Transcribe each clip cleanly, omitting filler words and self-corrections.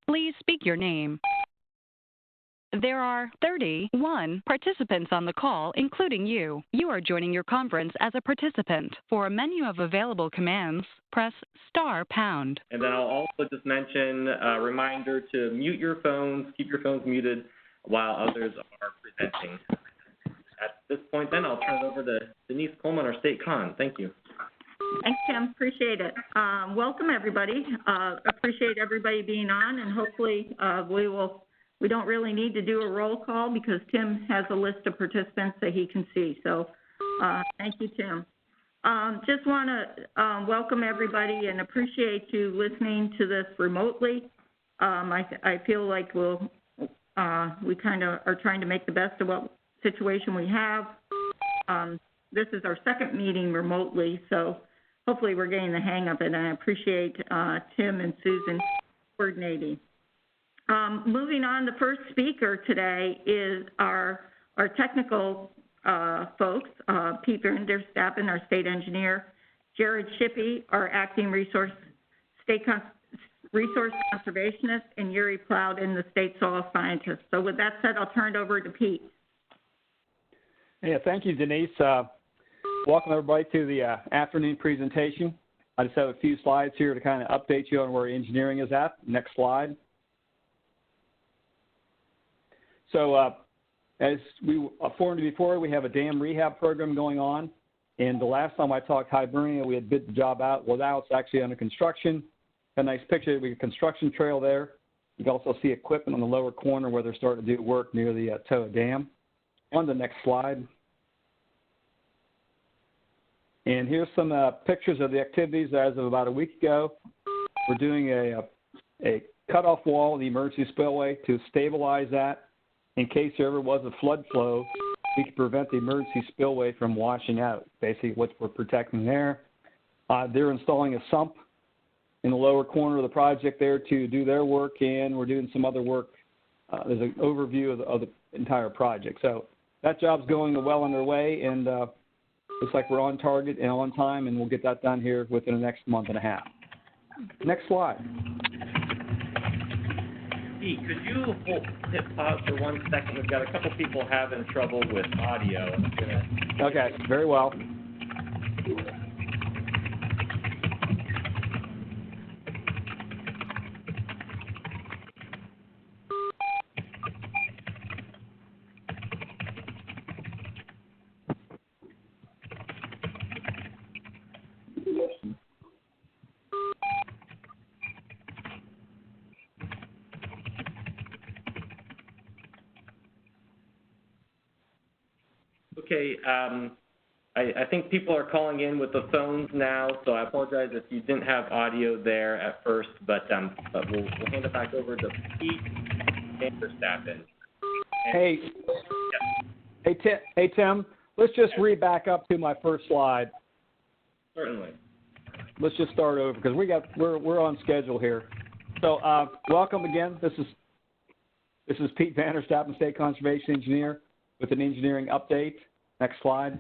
Please speak your name. There are 31 participants on the call, including you. You are joining your conference as a participant. For a menu of available commands, press *#. And then I'll also just mention a reminder to mute your phones, keep your phones muted while others are presenting. At this point, then, I'll turn it over to Denise Coleman, our State Con. Thank you. Thanks, Tim. Appreciate it. Welcome, everybody. Appreciate everybody being on, and hopefully we don't really need to do a roll call because Tim has a list of participants that he can see. So thank you, Tim. Just want to welcome everybody and appreciate you listening to this remotely. I feel like we kind of are trying to make the best of what situation we have. This is our second meeting remotely, so hopefully we're getting the hang of it, and I appreciate Tim and Susan coordinating. Moving on, the first speaker today is our technical folks, Pete Vanderstappen, our state engineer, Jared Shippey, our acting resource conservationist, and Yuri Plowden, the state soil scientist. So with that said, I'll turn it over to Pete. Yeah, thank you, Denise. Welcome everybody to the afternoon presentation. I just have a few slides here to kind of update you on where engineering is at. Next slide. So as we informed you before, we have a dam rehab program going on. And the last time I talked Hibernia, we had bid the job out. Well, now it's actually under construction. A nice picture. We have a construction trail there. You can also see equipment on the lower corner where they're starting to do work near the Toa Dam. On the next slide. And here's some pictures of the activities as of about a week ago. We're doing a cutoff wall, the emergency spillway, to stabilize that. In case there ever was a flood flow, we can prevent the emergency spillway from washing out. Basically, what we're protecting there. They're installing a sump in the lower corner of the project there to do their work, and we're doing some other work. There's an overview of the entire project. So that job's going well underway, and looks like we're on target and on time, and we'll get that done here within the next month and a half. Next slide. Pete, could you hit pause for 1 second? We've got a couple people having trouble with audio. Okay, very well. Okay, I think people are calling in with the phones now, so I apologize if you didn't have audio there at first, but we'll hand it back over to Pete Vanderstappen. Hey, yeah. Hey, Tim, let's just read back up to my first slide. Certainly. Let's just start over because we're on schedule here. So welcome again. This is Pete Vanderstappen, State Conservation Engineer, with an engineering update. Next slide.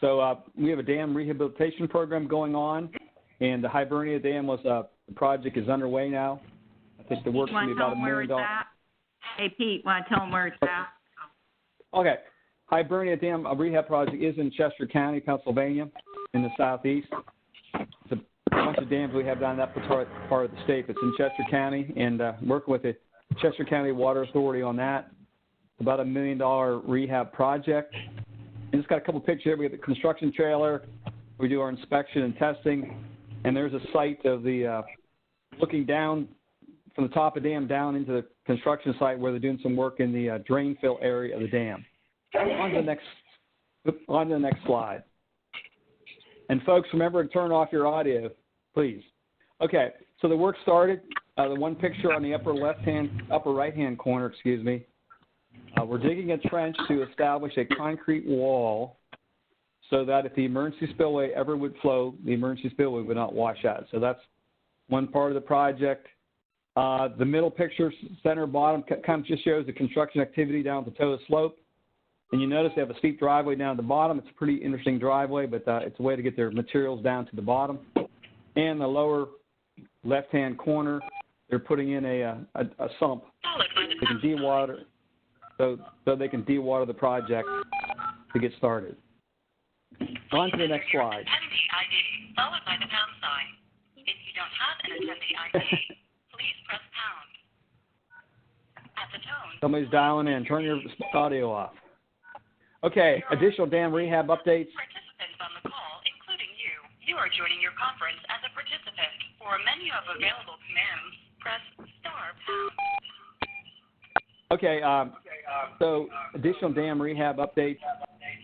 So we have a dam rehabilitation program going on, and the Hibernia Dam the project is underway now. I think the work's going to be about $1 million. Hey, Pete, want to tell them where it's at? Okay. Hibernia Dam rehab project is in Chester County, Pennsylvania, in the southeast. It's a bunch of dams we have down in that part of the state. It's in Chester County, and working with the Chester County Water Authority on that. It's about $1 million rehab project. And it's got a couple pictures here. We have the construction trailer. We do our inspection and testing. And there's a site of the looking down from the top of the dam down into the construction site where they're doing some work in the drain fill area of the dam. On to the next slide. And folks, remember to turn off your audio, please. Okay, so the work started. The one picture on the upper right-hand corner, we're digging a trench to establish a concrete wall so that if the emergency spillway ever would flow, the emergency spillway would not wash out. So that's one part of the project. The middle picture, center bottom, kind of just shows the construction activity down the Toa slope. And you notice they have a steep driveway down at the bottom. It's a pretty interesting driveway, but it's a way to get their materials down to the bottom. And the lower left-hand corner, they're putting in a sump. They can dewater, so they can dewater the project to get started. On to the next slide. Attendee ID, followed by the pound sign. If you don't have an attendee ID, please press pound. At the tone. Somebody's dialing in. Turn your audio off. Okay, additional dam rehab updates. Participants on the call, including you. You are joining your conference as a participant. For a menu of available commands, press star pound. Okay, so additional dam rehab updates.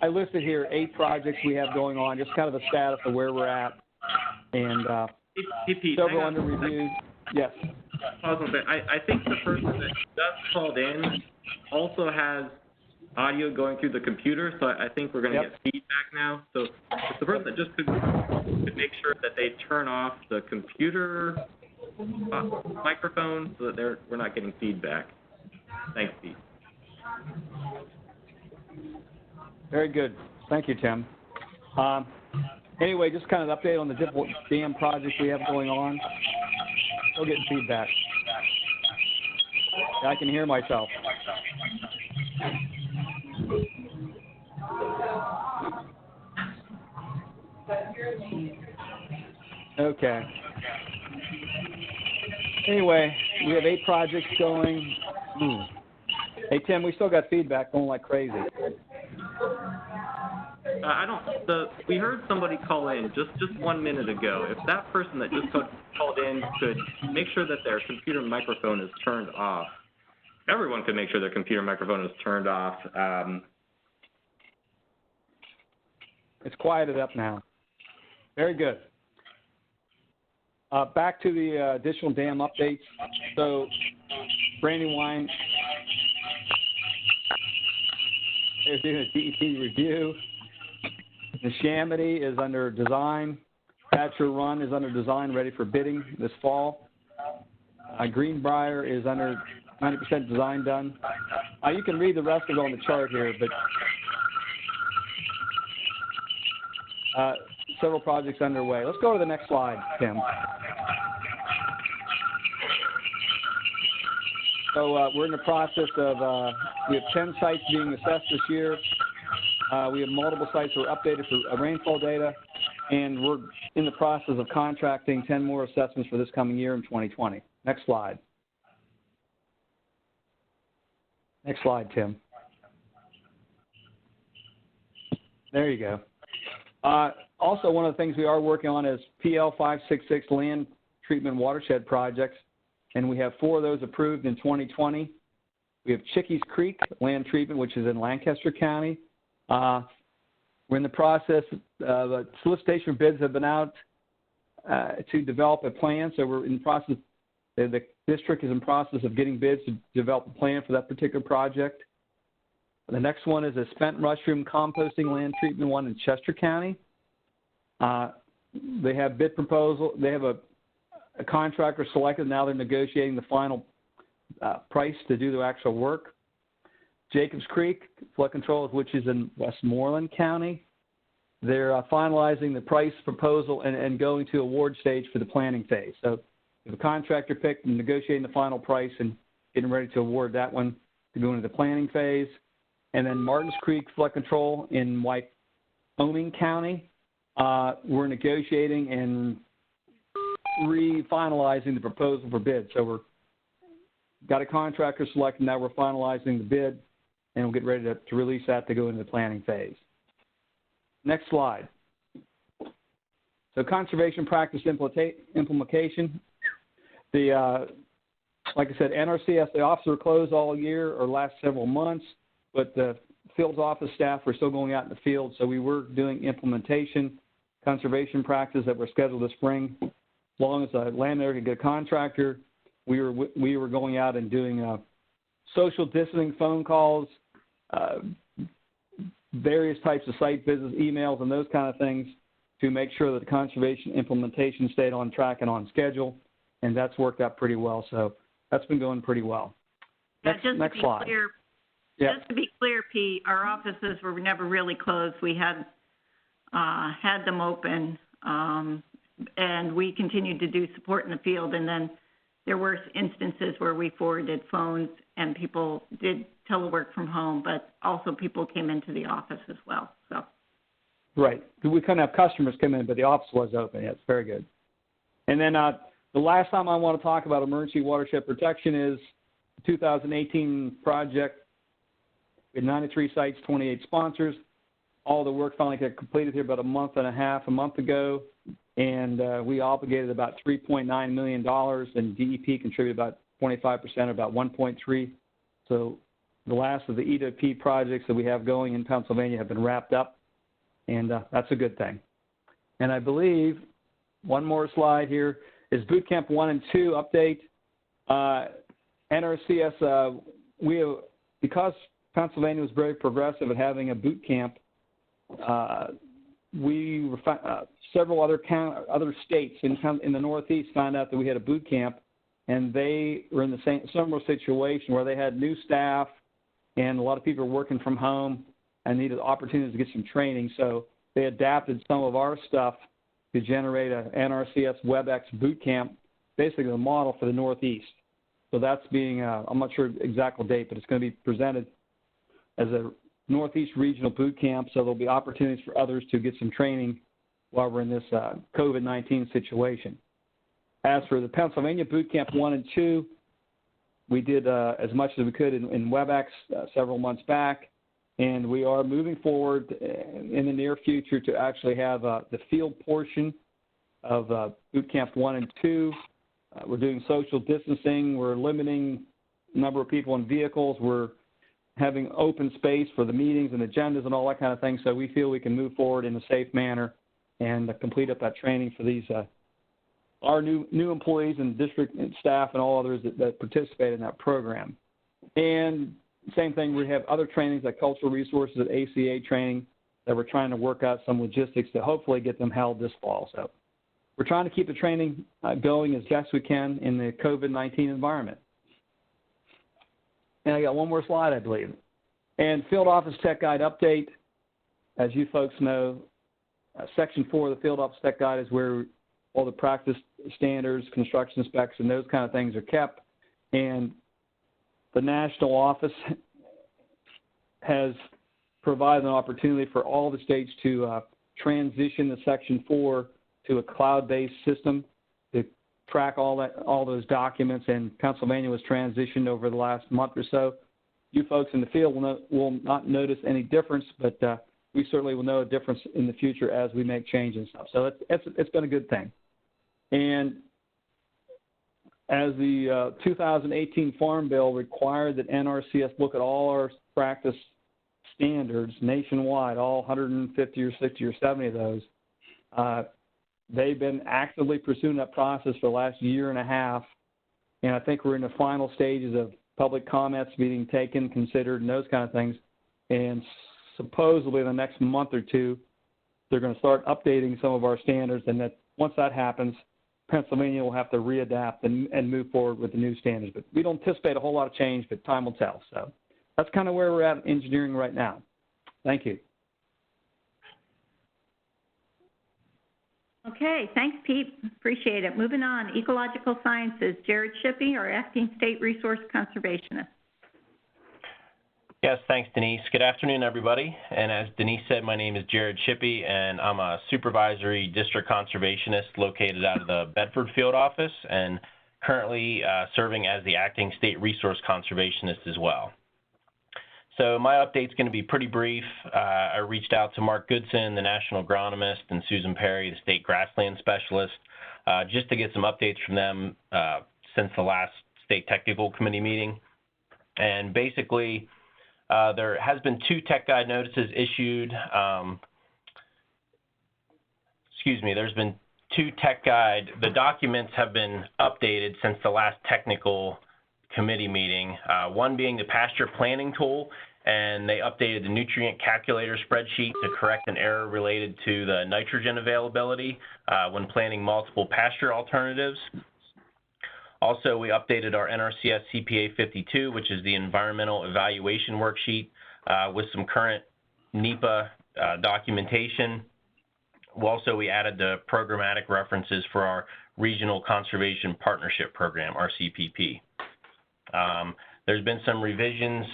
I listed here 8 projects we have going on, just kind of a status of where we're at, and several under review. Yes. Pause a bit. I think the person that just called in also has audio going through the computer, so I think we're going to get feedback now. So if the person that just could make sure that they turn off the computer microphone so that we're not getting feedback. Thanks, Pete. Very good. Thank you, Tim. Anyway, just kind of update on the different dam projects we have going on. Still getting feedback. I can hear myself. Okay. Anyway, we have 8 projects going. Hey, Tim, we still got feedback going like crazy. We heard somebody call in just 1 minute ago. If that person that just called in could make sure that their computer microphone is turned off. Everyone could make sure their computer microphone is turned off. It's quieted up now. Very good. Back to the additional dam updates. So, Brandywine, they're doing a DEP review. Neshaminy is under design. Thatcher Run is under design, ready for bidding this fall. Greenbrier is under 90% design done. You can read the rest of it on the chart here, but several projects underway. Let's go to the next slide, Tim. So we're in the process of, we have 10 sites being assessed this year. We have multiple sites that are updated for rainfall data, and we're in the process of contracting 10 more assessments for this coming year in 2020. Next slide. Next slide, Tim. There you go. Also, one of the things we are working on is PL 566 land treatment watershed projects, and we have 4 of those approved in 2020. We have Chickies Creek land treatment, which is in Lancaster County. We're in the process of solicitation bids have been out to develop a plan, so we're in the process. The district is in process of getting bids to develop a plan for that particular project. The next one is a spent mushroom composting land treatment one in Chester County. They have bid proposal. They have a contractor selected. Now they're negotiating the final price to do the actual work. Jacobs Creek flood controls, which is in Westmoreland County. They're finalizing the price proposal and going to award stage for the planning phase. So we have a contractor picked and negotiating the final price and getting ready to award that one to go into the planning phase. And then Martins Creek flood control in Wyoming County. We're negotiating and refinalizing the proposal for bid. So we're got a contractor selected. Now we're finalizing the bid, and we'll get ready to release that to go into the planning phase. Next slide. So conservation practice implementation. Like I said, NRCS, the offices are closed all year or last several months, but the field office staff were still going out in the field, so we were doing implementation conservation practice that were scheduled this spring. As long as the landowner could get a contractor, we were going out and doing social distancing phone calls, various types of site visits, emails, and those kind of things to make sure that the conservation implementation stayed on track and on schedule, and that's worked out pretty well. So that's been going pretty well. Next slide. Just to be clear, Pete, our offices were never really closed. We had them open and we continued to do support in the field. And then there were instances where we forwarded phones and people did telework from home, but also people came into the office as well. So. Right. We couldn't have customers come in, but the office was open. Yes, very good. And then the last time I want to talk about emergency watershed protection is the 2018 project with 93 sites, 28 sponsors. All the work finally got completed here about a month ago, and we obligated about $3.9 million, and DEP contributed about 25%, about 1.3. So the last of the Eqip projects that we have going in Pennsylvania have been wrapped up, and that's a good thing. And I believe one more slide here is Boot Camp 1 and 2 update. NRCS, because Pennsylvania was very progressive at having a boot camp, several other states in the Northeast found out that we had a boot camp, and they were in the same similar situation where they had new staff and a lot of people were working from home and needed opportunities to get some training. So they adapted some of our stuff to generate a NRCS WebEx boot camp, basically the model for the Northeast. So that's being, I'm not sure exact date, but it's going to be presented as a Northeast regional boot camp, so there'll be opportunities for others to get some training while we're in this COVID-19 situation. As for the Pennsylvania Boot Camp 1 and 2, we did as much as we could in WebEx several months back, and we are moving forward in the near future to actually have the field portion of Boot Camp 1 and 2. We're doing social distancing. We're limiting the number of people in vehicles. We're having open space for the meetings and agendas and all that kind of thing, so we feel we can move forward in a safe manner and complete up that training for these our new employees and district staff and all others that participate in that program. And same thing, we have other trainings like cultural resources at ACA training that we're trying to work out some logistics to hopefully get them held this fall. So we're trying to keep the training going as best we can in the COVID-19 environment. And I got one more slide, I believe. And Field Office Tech Guide update. As you folks know, Section 4 of the Field Office Tech Guide is where all the practice standards, construction specs, and those kind of things are kept. And the national office has provided an opportunity for all the states to transition the Section 4 to a cloud-based system to track all those documents, and Pennsylvania was transitioned over the last month or so. You folks in the field will not notice any difference, but we certainly will know a difference in the future as we make changes and stuff. So it's been a good thing. And as the 2018 Farm Bill required that NRCS look at all our practice standards nationwide, all 150 or 60 or 70 of those, they've been actively pursuing that process for the last year and a half, and I think we're in the final stages of public comments being taken, considered, and those kind of things. And supposedly in the next month or two, they're going to start updating some of our standards, and that once that happens, Pennsylvania will have to readapt and move forward with the new standards. But we don't anticipate a whole lot of change, but time will tell. So that's kind of where we're at in engineering right now. Thank you. Okay, thanks, Pete. Appreciate it. Moving on, Ecological Sciences, Rctp, our acting state resource conservationist. Yes, thanks, Denise. Good afternoon, everybody. And as Denise said, my name is Rctp, and I'm a supervisory district conservationist located out of the Bedford field office, and currently serving as the acting state resource conservationist as well. So my update's going to be pretty brief. I reached out to Mark Goodson, the national agronomist, and Susan Perry, the state grassland specialist, just to get some updates from them since the last state technical committee meeting. And basically, there has been 2 tech guide notices issued. There's been 2 tech guide. The documents have been updated since the last technical committee meeting, one being the pasture planning tool, and they updated the nutrient calculator spreadsheet to correct an error related to the nitrogen availability when planning multiple pasture alternatives. Also, we updated our NRCS CPA 52, which is the environmental evaluation worksheet, with some current NEPA documentation. we added the programmatic references for our Regional Conservation Partnership Program, RCPP. There's been some revisions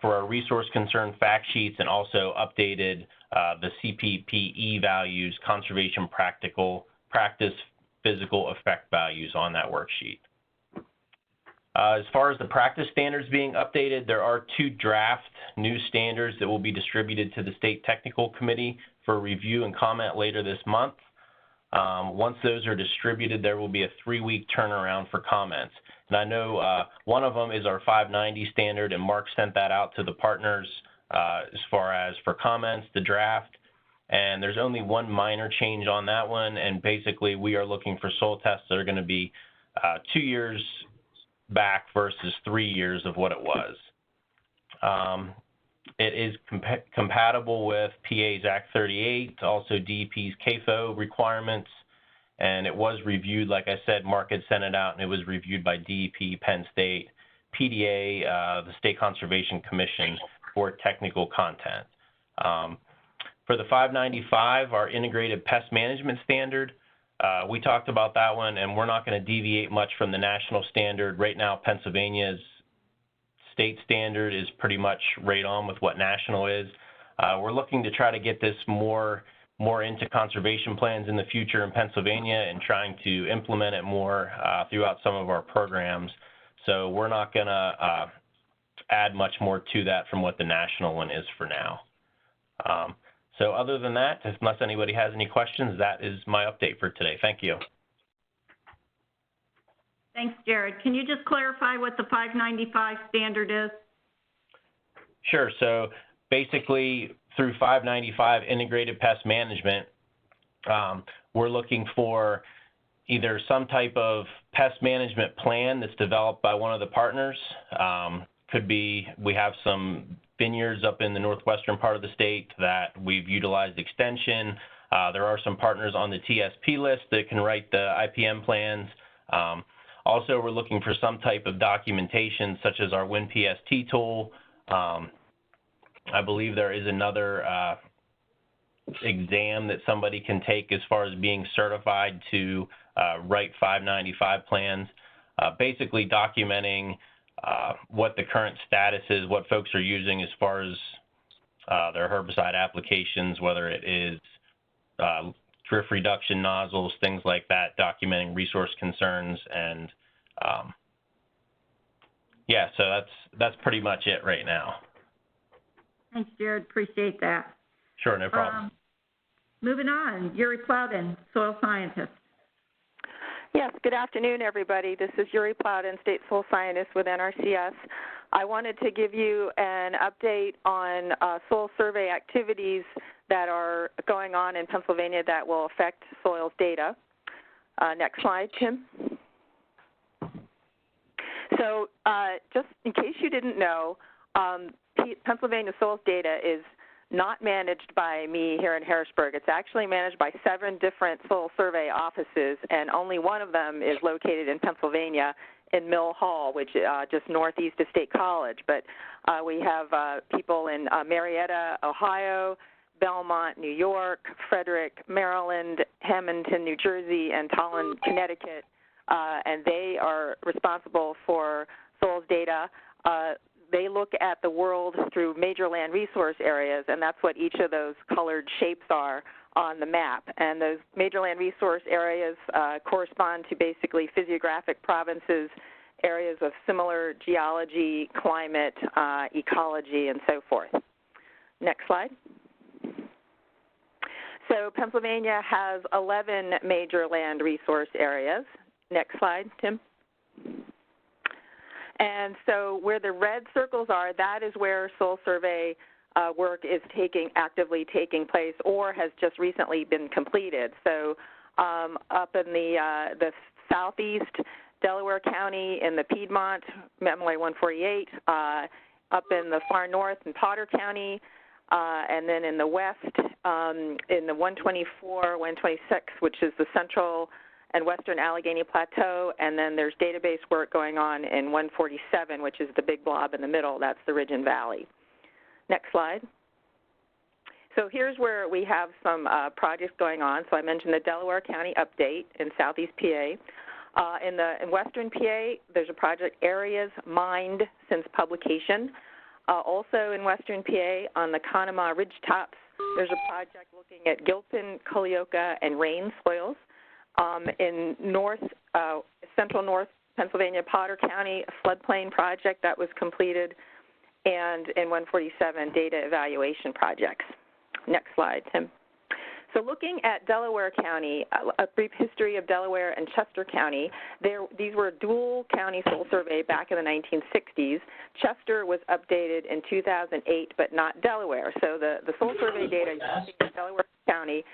for our resource concern fact sheets and also updated the CPPE values, conservation practice physical effect values on that worksheet. As far as the practice standards being updated, there are 2 draft new standards that will be distributed to the State Technical Committee for review and comment later this month. Once those are distributed, there will be a 3-week turnaround for comments. And I know one of them is our 590 standard, and Mark sent that out to the partners as far as for comments, the draft. And there's only one minor change on that one, and basically we are looking for soil tests that are going to be 2 years back versus 3 years of what it was. It is compatible with PA's Act 38, also DEP's CAFO requirements, and it was reviewed, like I said, Mark had sent it out, and it was reviewed by DEP, Penn State, PDA, the State Conservation Commission for technical content. For the 595, our integrated pest management standard, we talked about that one, and we're not going to deviate much from the national standard. Right now, Pennsylvania's state standard is pretty much right on with what national is. We're looking to try to get this more into conservation plans in the future in Pennsylvania and trying to implement it more throughout some of our programs. So we're not going to add much more to that from what the national one is for now. So other than that, unless anybody has any questions, that is my update for today. Thank you. Thanks, Jared. Can you just clarify what the 595 standard is? Sure. So basically, through 595 integrated pest management, we're looking for either some type of pest management plan that's developed by one of the partners. Could be, we have some vineyards up in the northwestern part of the state that we've utilized extension. There are some partners on the TSP list that can write the IPM plans. Also, we're looking for some type of documentation, such as our WinPST tool. I believe there is another exam that somebody can take as far as being certified to write 595 plans, basically documenting what the current status is, what folks are using as far as their herbicide applications, whether it is drift reduction nozzles, things like that, documenting resource concerns, and yeah, so that's pretty much it right now. Thanks, Jared. Appreciate that. Sure, no problem. Moving on, Yuri Plowden, soil scientist. Yes, good afternoon, everybody. This is Yuri Plowden, state soil scientist with NRCS. I wanted to give you an update on soil survey activities that are going on in Pennsylvania that will affect soils data. Next slide, Tim. So just in case you didn't know, Pennsylvania soils data is not managed by me here in Harrisburg. It's actually managed by 7 different soil survey offices, and only one of them is located in Pennsylvania in Mill Hall, which is just northeast of State College. But we have people in Marietta, Ohio, Belmont, New York, Frederick, Maryland, Hamilton, New Jersey, and Tolland, Connecticut, and they are responsible for soils data. They look at the world through major land resource areas, and that's what each of those colored shapes are on the map. And those major land resource areas correspond to basically physiographic provinces, areas of similar geology, climate, ecology, and so forth. Next slide. So Pennsylvania has 11 major land resource areas. Next slide, Tim. And so where the red circles are, that is where soil survey work is actively taking place or has just recently been completed. So up in the southeast, Delaware County, in the Piedmont, Memley 148, up in the far north in Potter County, and then in the west, in the 124, 126, which is the central and western Allegheny Plateau, and then there's database work going on in 147, which is the big blob in the middle. That's the Ridge and Valley. Next slide. So here's where we have some projects going on. So I mentioned the Delaware County update in southeast PA. In western PA, there's a project, Areas Mined Since Publication. Also in western PA, on the Conemaugh Ridgetops, there's a project looking at Gilpin, Culleoka, and rain soils. In central north Pennsylvania, Potter County, a floodplain project that was completed, and in 147, data evaluation projects. Next slide, Tim. So looking at Delaware County, a brief history of Delaware and Chester County, these were dual county soil survey back in the 1960s. Chester was updated in 2008, but not Delaware. So the soil survey data using Delaware County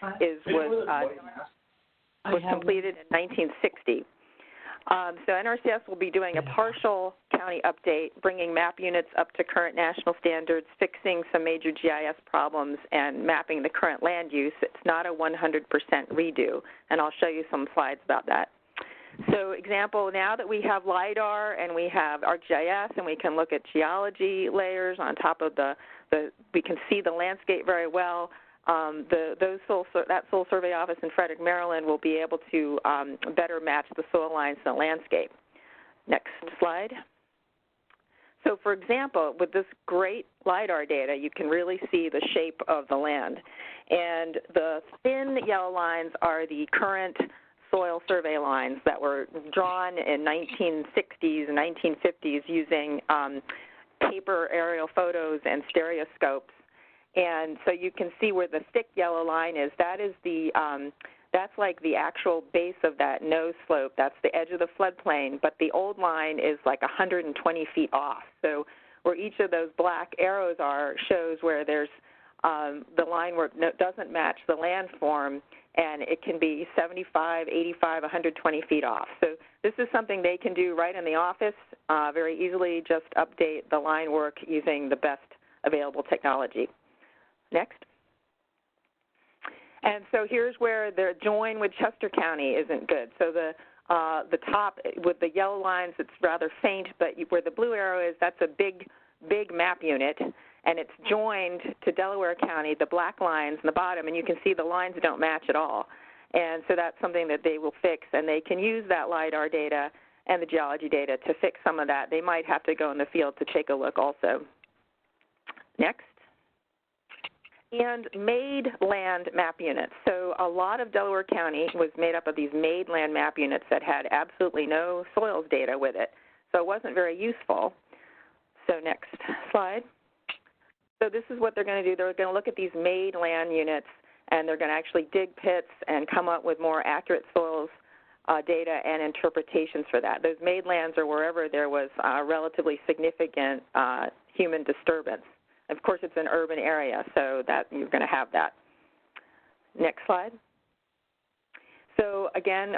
was completed in 1960. So NRCS will be doing a partial county update, bringing map units up to current national standards, fixing some major GIS problems, and mapping the current land use. It's not a 100% redo, and I'll show you some slides about that. So example, now that we have LIDAR and we have ArcGIS and we can look at geology layers on top of we can see the landscape very well. That soil survey office in Frederick, Maryland will be able to better match the soil lines in the landscape. Next slide. So for example, with this great LIDAR data, you can really see the shape of the land. And the thin yellow lines are the current soil survey lines that were drawn in 1960s and 1950s using paper aerial photos and stereoscopes. And so you can see where the thick yellow line is. That is that's like the actual base of that nose slope. That's the edge of the floodplain. But the old line is like 120 feet off. So where each of those black arrows are shows where there's the line where it doesn't match the landform, and it can be 75, 85, 120 feet off. So this is something they can do right in the office very easily, just update the line work using the best available technology. Next. And so here's where the join with Chester County isn't good. So the top with the yellow lines, it's rather faint, but where the blue arrow is, that's a big map unit, and it's joined to Delaware County, the black lines in the bottom, and you can see the lines don't match at all. And so that's something that they will fix, and they can use that LIDAR data and the geology data to fix some of that. They might have to go in the field to take a look also. Next. And made land map units. So a lot of Delaware County was made up of these made land map units that had absolutely no soils data with it. So it wasn't very useful. So next slide. So this is what they're going to do. They're going to look at these made land units, and they're going to actually dig pits and come up with more accurate soils data and interpretations for that. Those made lands are wherever there was relatively significant human disturbance. Of course, it's an urban area, so that you're going to have that. Next slide. So again,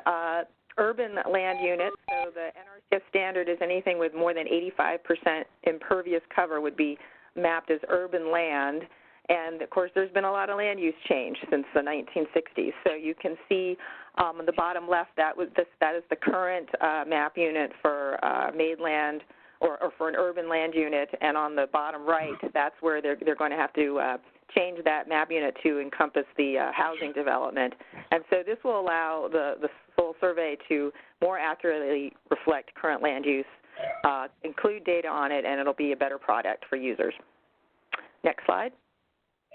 urban land units, so the NRCS standard is anything with more than 85% impervious cover would be mapped as urban land. And of course, there's been a lot of land use change since the 1960s. So you can see on the bottom left, that is the current map unit for made land, or for an urban land unit, and on the bottom right, that's where they're going to have to change that map unit to encompass the housing development. And so this will allow the soil survey to more accurately reflect current land use, include data on it, and it'll be a better product for users. Next slide.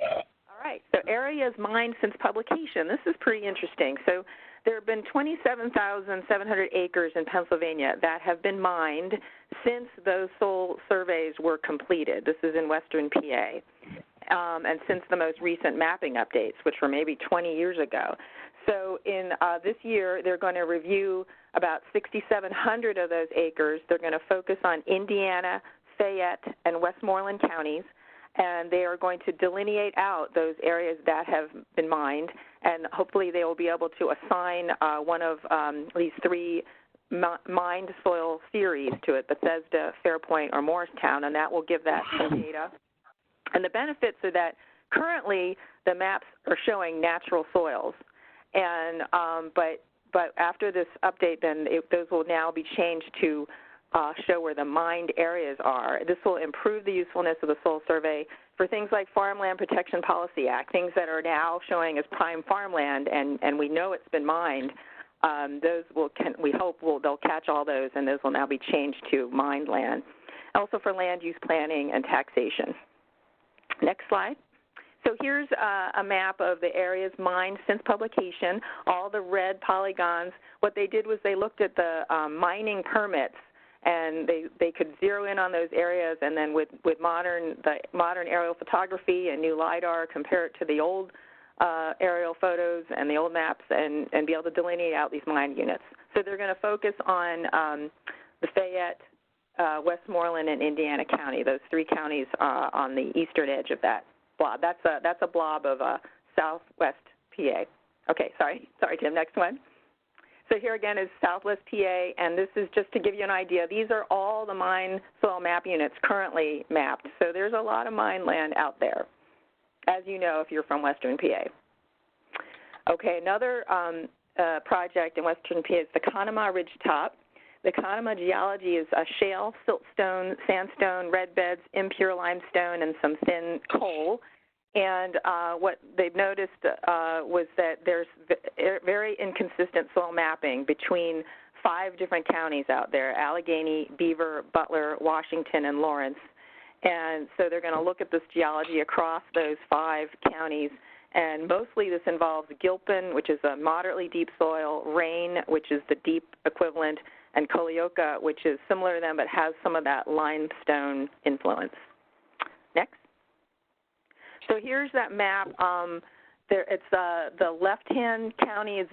All right, so areas mined since publication. This is pretty interesting. So there have been 27,700 acres in Pennsylvania that have been mined since those soil surveys were completed. This is in western PA. And since the most recent mapping updates, which were maybe 20 years ago. So in this year, they're going to review about 6,700 of those acres. They're going to focus on Indiana, Fayette, and Westmoreland counties. And they are going to delineate out those areas that have been mined, and hopefully they will be able to assign one of these three mined soil series to it, Bethesda, Fairpoint, or Morristown, and that will give that some data. And the benefits are that currently the maps are showing natural soils, and but after this update, then those will now be changed to show where the mined areas are. This will improve the usefulness of the soil survey for things like Farmland Protection Policy Act, things that are now showing as prime farmland, and we know it's been mined. Those we hope they'll catch all those, and those will now be changed to mined land. Also for land use planning and taxation. Next slide. So here's a map of the areas mined since publication, all the red polygons. What they did was they looked at the mining permits, and they could zero in on those areas, and then with modern aerial photography and new LiDAR, compare it to the old aerial photos and the old maps, and be able to delineate out these mine units. So they're going to focus on the Fayette, Westmoreland, and Indiana County, those three counties on the eastern edge of that blob. That's a blob of southwest PA. Okay, sorry, Tim, next one. So here again is Southwest PA, and this is just to give you an idea. These are all the mine soil map units currently mapped. So there's a lot of mine land out there, as you know if you're from Western PA. Okay, another project in Western PA is the Conemaugh Ridgetop. The Conemaugh geology is a shale, siltstone, sandstone, red beds, impure limestone, and some thin coal. And what they've noticed was that there's very inconsistent soil mapping between 5 different counties out there: Allegheny, Beaver, Butler, Washington, and Lawrence. And so they're going to look at this geology across those 5 counties. And mostly this involves Gilpin, which is a moderately deep soil, Rain, which is the deep equivalent, and Colioca, which is similar to them but has some of that limestone influence. Next. So here's that map. It's the left-hand county is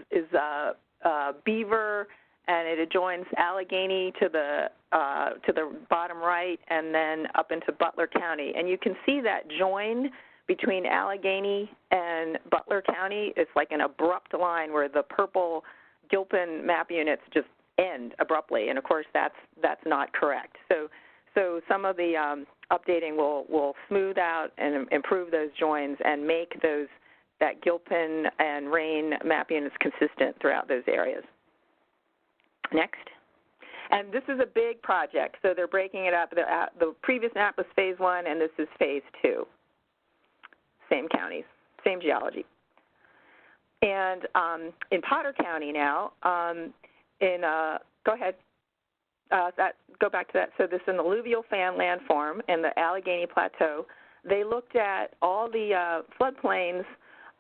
Beaver, and it adjoins Allegheny to the bottom right, and then up into Butler County. And you can see that join between Allegheny and Butler County. It's like an abrupt line where the purple Gilpin map units just end abruptly, and of course that's not correct. So some of the updating will smooth out and improve those joins and make that Gilpin and Rain map units consistent throughout those areas. Next. And this is a big project, so they're breaking it up. The previous map was phase 1, and this is phase 2. Same counties, same geology. And in Potter County now, go ahead. Go back to that. So this is an alluvial fan landform in the Allegheny Plateau. They looked at all the floodplains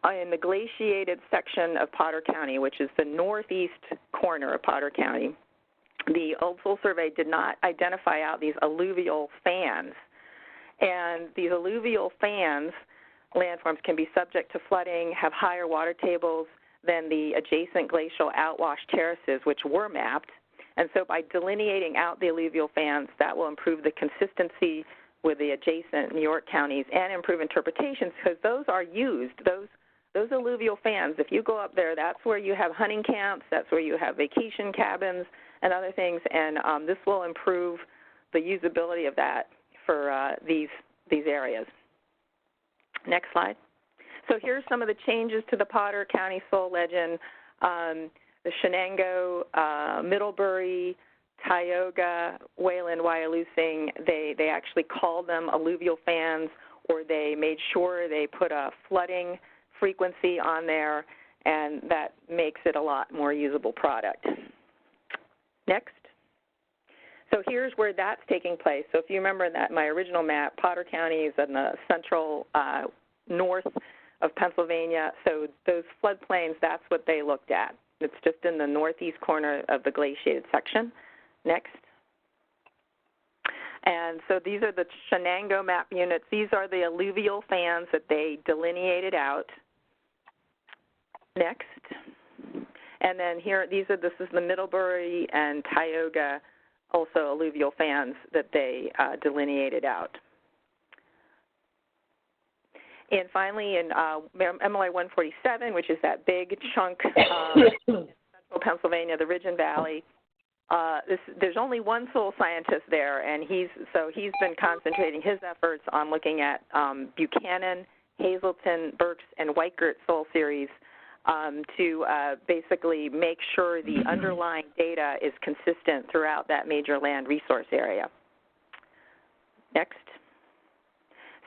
in the glaciated section of Potter County, which is the northeast corner of Potter County. The old soil survey did not identify out these alluvial fans. And these alluvial fans, landforms, can be subject to flooding, have higher water tables than the adjacent glacial outwash terraces, which were mapped. And so by delineating out the alluvial fans, that will improve the consistency with the adjacent New York counties and improve interpretations, because those are used. Those alluvial fans, if you go up there, that's where you have hunting camps, that's where you have vacation cabins and other things, and this will improve the usability of that for these areas. Next slide. So here's some of the changes to the Potter County soil legend. The Shenango, Middlebury, Tioga, Wayland, Wyalusing, they actually called them alluvial fans, or they made sure they put a flooding frequency on there, and that makes it a lot more usable product. Next. So here's where that's taking place. So if you remember that my original map, Potter County is in the central north of Pennsylvania. So those floodplains, that's what they looked at. It's just in the northeast corner of the glaciated section. Next. And so these are the Shenango map units. These are the alluvial fans that they delineated out. Next. And then here, this is the Middlebury and Tioga, also alluvial fans that they delineated out. And finally, in MLA 147, which is that big chunk central Pennsylvania, the Ridge and Valley, there's only one soil scientist there, and he's been concentrating his efforts on looking at Buchanan, Hazelton, Berks, and Weichert soil series to basically make sure the underlying data is consistent throughout that major land resource area. Next.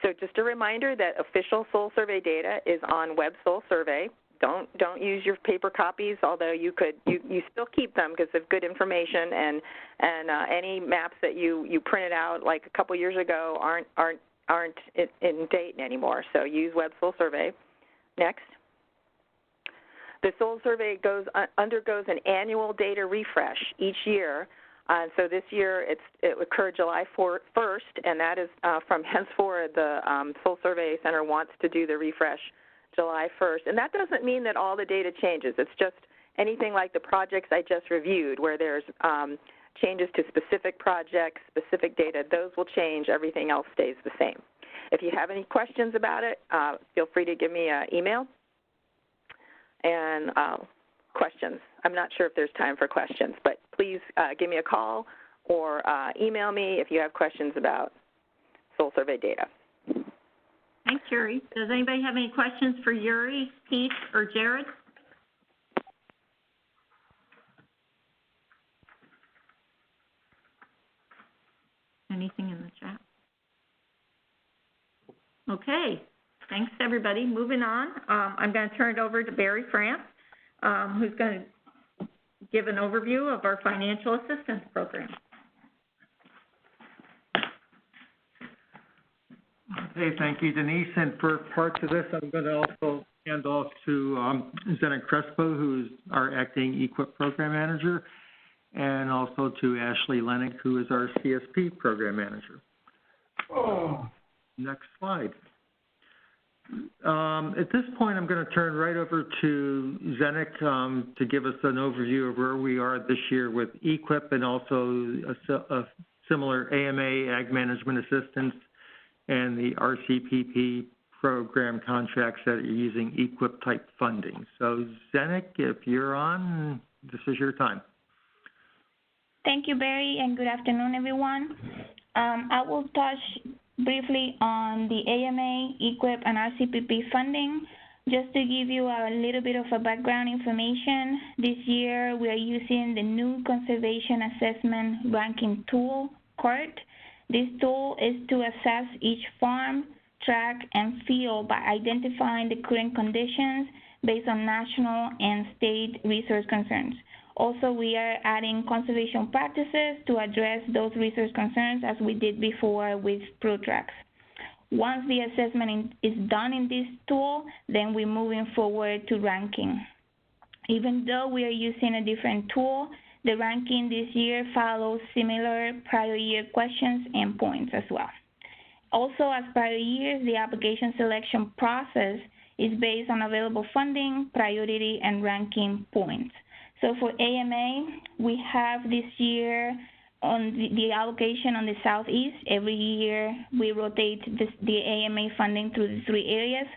So just a reminder that official soil survey data is on Web Soil Survey. Don't use your paper copies, although you still keep them because they're good information, and any maps that you printed out like a couple years ago aren't in date anymore. So use Web Soil Survey. Next. The soil survey undergoes an annual data refresh each year. So this year it occurred July 1st, and that is from henceforth the Soil Survey Center wants to do the refresh July 1st. And that doesn't mean that all the data changes. It's just anything like the projects I just reviewed where there's changes to specific projects, specific data, those will change. Everything else stays the same. If you have any questions about it, feel free to give me an email. And questions. I'm not sure if there's time for questions, but please give me a call or email me if you have questions about soil survey data. Thanks, Yuri. Does anybody have any questions for Yuri, Pete, or Jared? Anything in the chat? Okay. Thanks, everybody. Moving on, I'm going to turn it over to Barry France, who's going to give an overview of our financial assistance program. Okay, thank you, Denise. And for parts of this, I'm going to also hand off to Zena Crespo, who's our acting Eqip program manager, and also to Ashley Lennick, who is our CSP program manager. Next slide. At this point, I'm going to turn right over to Zenick to give us an overview of where we are this year with Eqip and also a similar AMA, Ag Management Assistance, and the Rcpp program contracts that are using Eqip type funding. So Zenick, if you're on, this is your time. Thank you, Barry, and good afternoon, everyone. I will touch briefly on the AMA, Eqip, and Rcpp funding. Just to give you a little bit of a background information, this year we are using the new conservation assessment ranking tool, CORT. This tool is to assess each farm, tract, and field by identifying the current conditions based on national and state resource concerns. Also, we are adding conservation practices to address those resource concerns as we did before with ProTrax. Once the assessment is done in this tool, then we're moving forward to ranking. Even though we are using a different tool, the ranking this year follows similar prior year questions and points as well. Also, as prior years, the application selection process is based on available funding, priority, and ranking points. So for AMA, we have this year on the allocation on the Southeast. Every year we rotate the AMA funding through the three areas.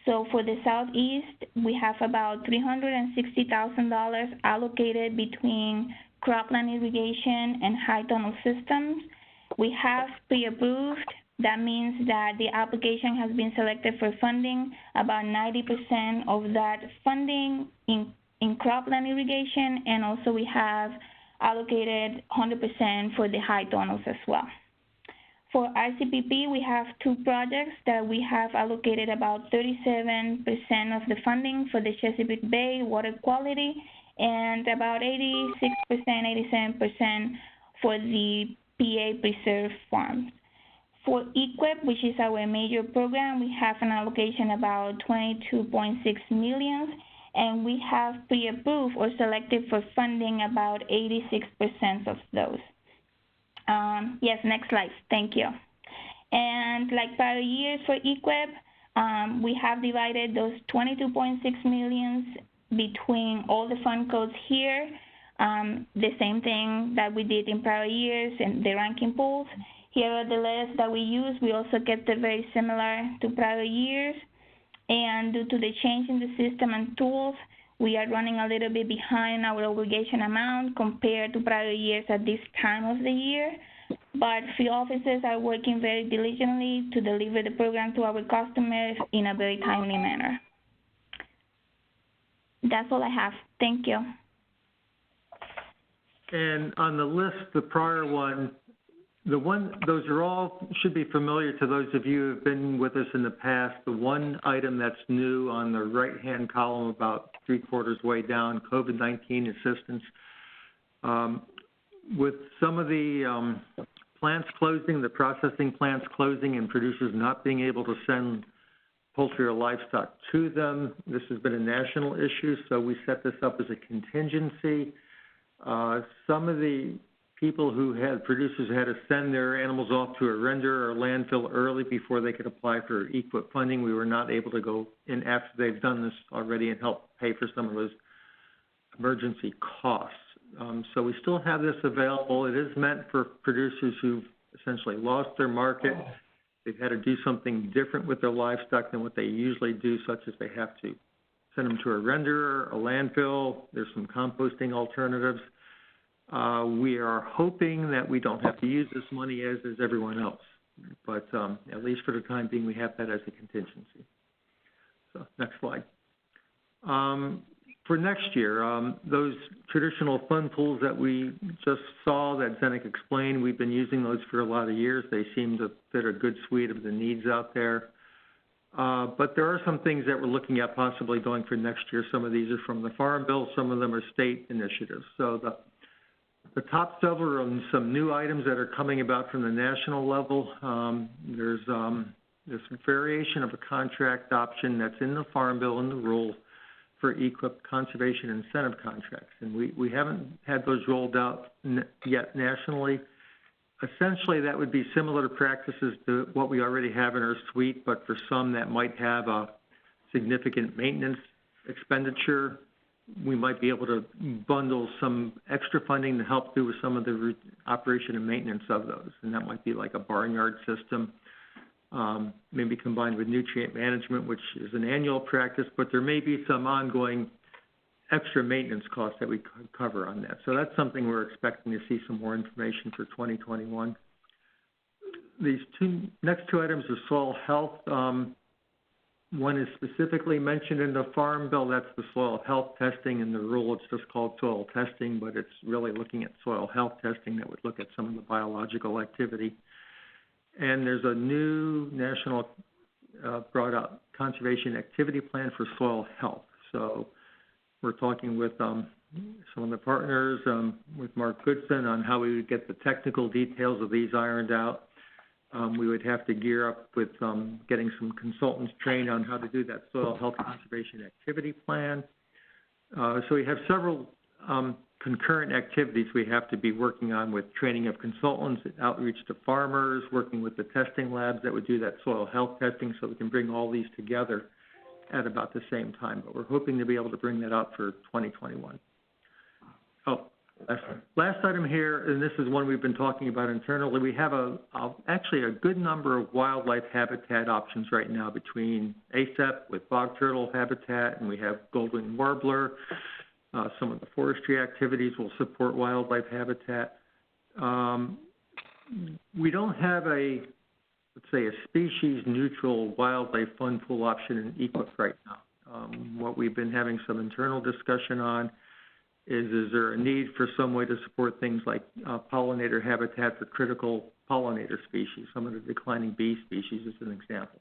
So for the Southeast, we have about $360,000 allocated between cropland irrigation and high tunnel systems. We have pre-approved. That means that the application has been selected for funding. About 90% of that funding in cropland irrigation, and also we have allocated 100% for the high tunnels as well. For Rcpp, we have two projects that we have allocated about 37% of the funding for the Chesapeake Bay water quality, and about 86%, 87% for the PA preserve farms. For Eqip, which is our major program, we have an allocation about $22.6 million, and we have pre-approved or selected for funding about 86% of those. Yes, next slide, thank you. And like prior years for Eqip, we have divided those $22.6 million between all the fund codes here, the same thing that we did in prior years and the ranking pools. Here are the lists that we use. We also kept it very similar to prior years. And due to the change in the system and tools, we are running a little bit behind our obligation amount compared to prior years at this time of the year. But field officers are working very diligently to deliver the program to our customers in a very timely manner. That's all I have. Thank you. And on the list, the prior one, those are all, should be familiar to those of you who have been with us in the past. The one item that's new on the right-hand column, about 3/4 way down, COVID-19 assistance. With some of the plants closing, the processing plants closing, and producers not being able to send poultry or livestock to them, this has been a national issue, so we set this up as a contingency. Some of the people producers had to send their animals off to a render or landfill early before they could apply for Eqip funding. We were not able to go in after they've done this already and help pay for some of those emergency costs. So we still have this available. It is meant for producers who've essentially lost their market. They've had to do something different with their livestock than what they usually do, such as they have to send them to a renderer, a landfill. There's some composting alternatives. We are hoping that we don't have to use this money, as is everyone else. But at least for the time being, we have that as a contingency. So next slide. For next year, those traditional fund pools that we just saw that Zdeněk explained, we've been using those for a lot of years. They seem to fit a good suite of the needs out there. But there are some things that we're looking at possibly going for next year. Some of these are from the Farm Bill, some of them are state initiatives. So the top several are some new items that are coming about from the national level. There's a variation of a contract option that's in the Farm Bill and the rules for Eqip conservation incentive contracts. And we haven't had those rolled out yet nationally. Essentially, that would be similar practices to what we already have in our suite, but for some that might have a significant maintenance expenditure, we might be able to bundle some extra funding to help do with some of the operation and maintenance of those. And that might be like a barnyard system, maybe combined with nutrient management, which is an annual practice, but there may be some ongoing extra maintenance costs that we could cover on that. So that's something we're expecting to see some more information for 2021. These next two items are soil health. One is specifically mentioned in the Farm Bill. That's the soil health testing. In the rule, it's just called soil testing, but it's really looking at soil health testing that would look at some of the biological activity. And there's a new national brought out conservation activity plan for soil health. So we're talking with some of the partners, with Mark Goodson, on how we would get the technical details of these ironed out. We would have to gear up with getting some consultants trained on how to do that soil health conservation activity plan. So we have several concurrent activities we have to be working on, with training of consultants, outreach to farmers, working with the testing labs that would do that soil health testing, so we can bring all these together at about the same time. But we're hoping to be able to bring that out for 2021. Oh, last item here, and this is one we've been talking about internally. We have actually a good number of wildlife habitat options right now between ASEP with bog turtle habitat, and we have golden warbler. Some of the forestry activities will support wildlife habitat. We don't have let's say, a species-neutral wildlife fund pool option in Eqip right now. What we've been having some internal discussion on is there a need for some way to support things like pollinator habitat for critical pollinator species, some of the declining bee species as an example.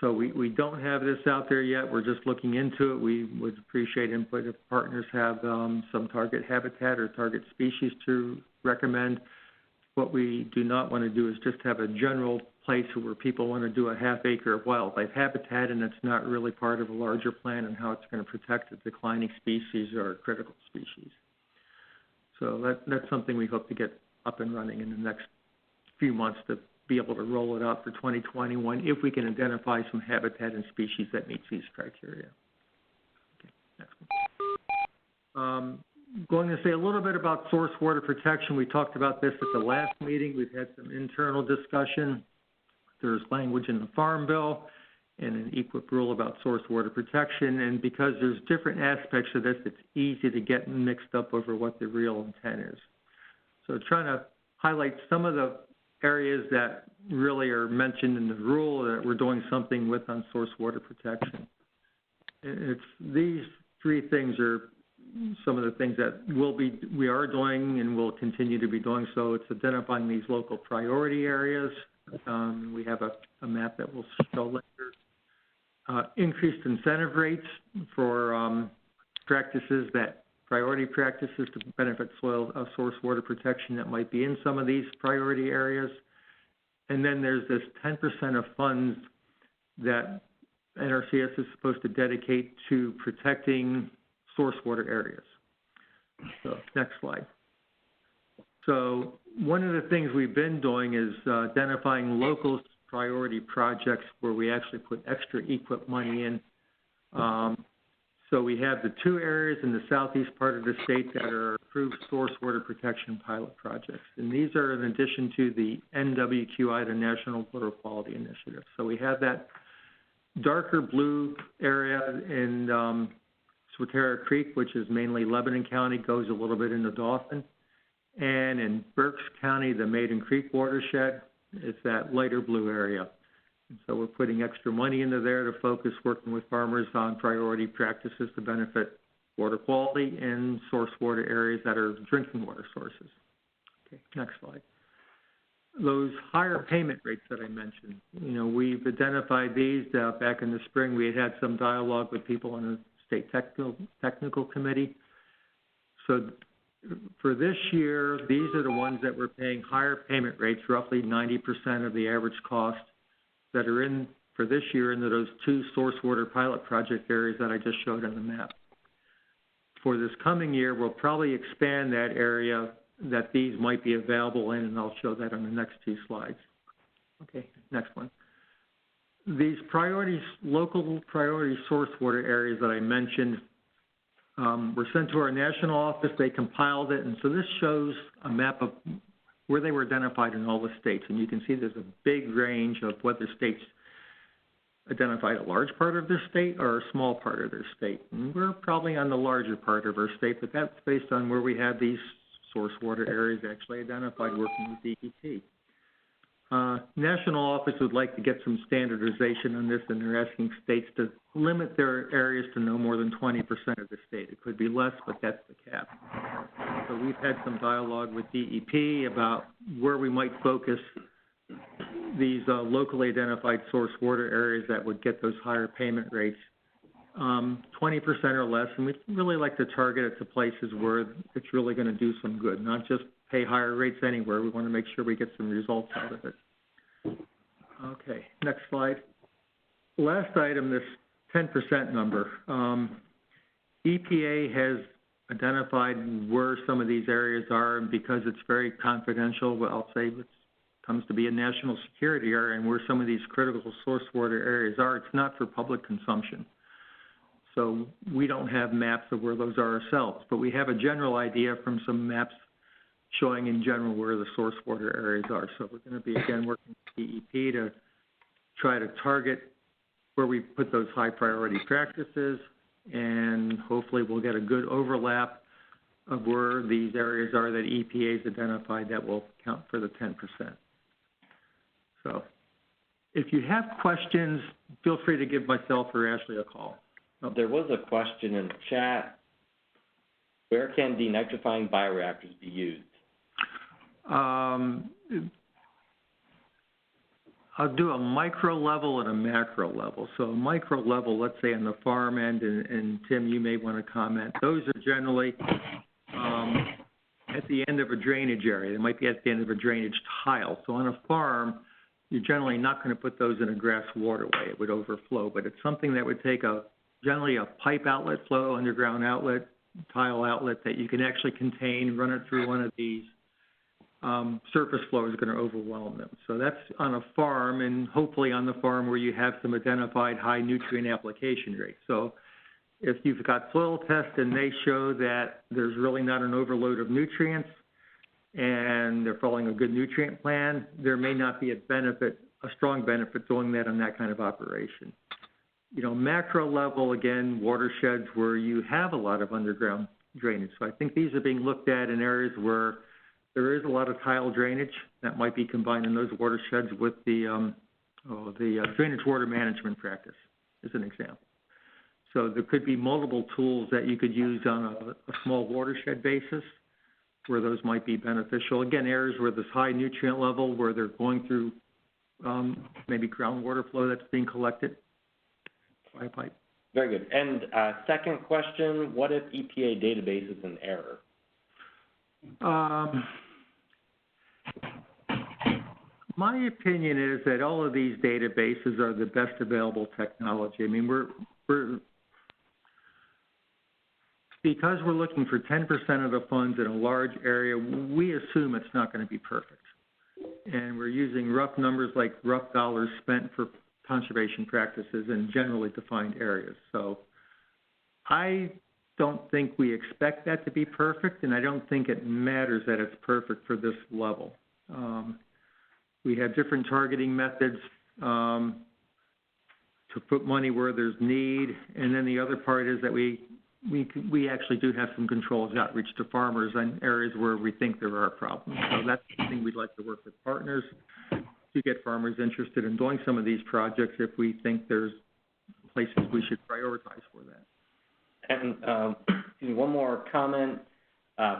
So we don't have this out there yet. We're just looking into it. We would appreciate input if partners have some target habitat or target species to recommend. What we do not want to do is just have a general place where people want to do a ½ acre of wildlife habitat, and it's not really part of a larger plan and how it's going to protect a declining species or a critical species. So that's something we hope to get up and running in the next few months to be able to roll it out for 2021 if we can identify some habitat and species that meets these criteria. Okay, next one. Going to say a little bit about source water protection. We talked about this at the last meeting. We've had some internal discussion. There's language in the Farm Bill and an Eqip rule about source water protection. And because there's different aspects of this, it's easy to get mixed up over what the real intent is. So trying to highlight some of the areas that really are mentioned in the rule that we're doing something with on source water protection. It's these three things are some of the things that we are doing and will continue to be doing. So it's identifying these local priority areas. We have a map that we'll show later. Increased incentive rates for priority practices to benefit soil source water protection that might be in some of these priority areas. And then there's this 10% of funds that NRCS is supposed to dedicate to protecting source water areas. So next slide. So one of the things we've been doing is identifying local priority projects where we actually put extra Eqip money in. So we have the two areas in the southeast part of the state that are approved source water protection pilot projects. And these are in addition to the NWQI, the National Water Quality Initiative. So we have that darker blue area in Swatara Creek, which is mainly Lebanon County, goes a little bit into Dauphin. And in Berks County, the Maiden Creek watershed is that lighter blue area. And so we're putting extra money into there to focus working with farmers on priority practices to benefit water quality in source water areas that are drinking water sources. Okay, next slide. Those higher payment rates that I mentioned, we've identified these back in the spring. We had some dialogue with people on the state technical committee. So for this year, these are the ones that we're paying higher payment rates, roughly 90% of the average cost that are in for this year into those two source water pilot project areas that I just showed on the map. For this coming year, we'll probably expand that area that these might be available in, and I'll show that on the next two slides. Okay, next one. These local priority source water areas that I mentioned were sent to our national office. They compiled it, and so this shows a map of where they were identified in all the states. And you can see there's a big range of whether states identified a large part of their state or a small part of their state. And we're probably on the larger part of our state, but that's based on where we have these source water areas actually identified working with DEP. National office would like to get some standardization on this, and they're asking states to limit their areas to no more than 20% of the state. It could be less, but that's the cap. So we've had some dialogue with DEP about where we might focus these locally identified source water areas that would get those higher payment rates, 20% or less, and we'd really like to target it to places where it's really going to do some good, not just pay higher rates anywhere. We want to make sure we get some results out of it. Okay, next slide. Last item, this 10% number. EPA has identified where some of these areas are, and because it's very confidential, well, I'll say it comes to be a national security area, and where some of these critical source water areas are, it's not for public consumption. So we don't have maps of where those are ourselves, but we have a general idea from some maps showing in general where the source water areas are. So we're going to be, again, working with DEP to try to target where we put those high priority practices, and hopefully we'll get a good overlap of where these areas are that EPA has identified that will count for the 10%. So if you have questions, feel free to give myself or Ashley a call. There was a question in the chat. Where can denitrifying bioreactors be used? I'll do a micro level and a macro level. So a micro level, let's say on the farm end, and Tim, you may want to comment. Those are generally at the end of a drainage area. They might be at the end of a drainage tile. So on a farm, you're generally not going to put those in a grass waterway. It would overflow, but it's something that would take generally a pipe outlet flow, underground outlet, tile outlet that you can actually contain, run it through one of these. Surface flow is going to overwhelm them. So that's on a farm, and hopefully on the farm where you have some identified high nutrient application rates. So if you've got soil tests and they show that there's really not an overload of nutrients and they're following a good nutrient plan, there may not be a strong benefit doing that on that kind of operation. Macro level, again, watersheds where you have a lot of underground drainage. So I think these are being looked at in areas where there is a lot of tile drainage that might be combined in those watersheds with the drainage water management practice, as an example. So there could be multiple tools that you could use on a small watershed basis where those might be beneficial. Again, areas where there's high nutrient level, where they're going through maybe groundwater flow that's being collected by a pipe. Very good. And second question, what if EPA database is in error? My opinion is that all of these databases are the best available technology. I mean, because we're looking for 10% of the funds in a large area, we assume it's not going to be perfect. And we're using rough numbers like rough dollars spent for conservation practices in generally defined areas. So I don't think we expect that to be perfect, and I don't think it matters that it's perfect for this level. We have different targeting methods to put money where there's need, and then the other part is that we actually do have some controls outreach to farmers in areas where we think there are problems. So that's the thing we'd like to work with partners to get farmers interested in doing some of these projects if we think there's places we should prioritize for that. And one more comment.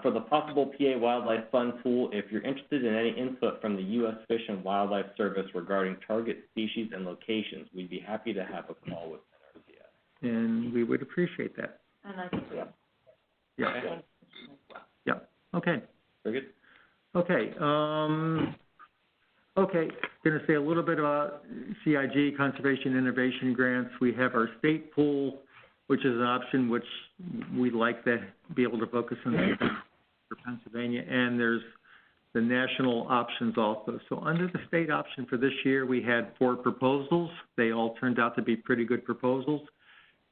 For the possible PA Wildlife Fund pool, if you're interested in any input from the U.S. Fish and Wildlife Service regarding target species and locations, we'd be happy to have a call with NRCS. And we would appreciate that. And I think we have. Yeah. Yeah. Okay. Very good. Okay. Okay. Going to say a little bit about CIG, Conservation Innovation Grants. We have our state pool, which is an option which we'd like to be able to focus on for Pennsylvania, and there's the national options also. So under the state option for this year, we had 4 proposals. They all turned out to be pretty good proposals,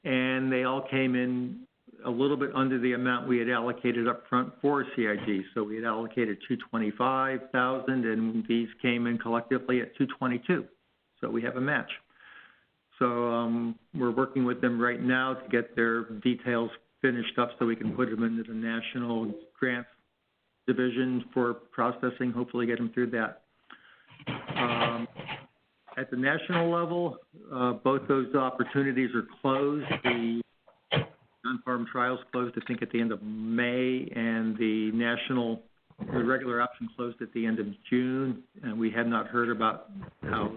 and they all came in a little bit under the amount we had allocated up front for CIG. So we had allocated $225,000, and these came in collectively at $222,000. So we have a match. So we're working with them right now to get their details finished up so we can put them into the National Grants Division for processing, hopefully get them through that. At the national level, both those opportunities are closed. The non-farm trials closed, I think, at the end of May, and the regular option closed at the end of June, and we have not heard about how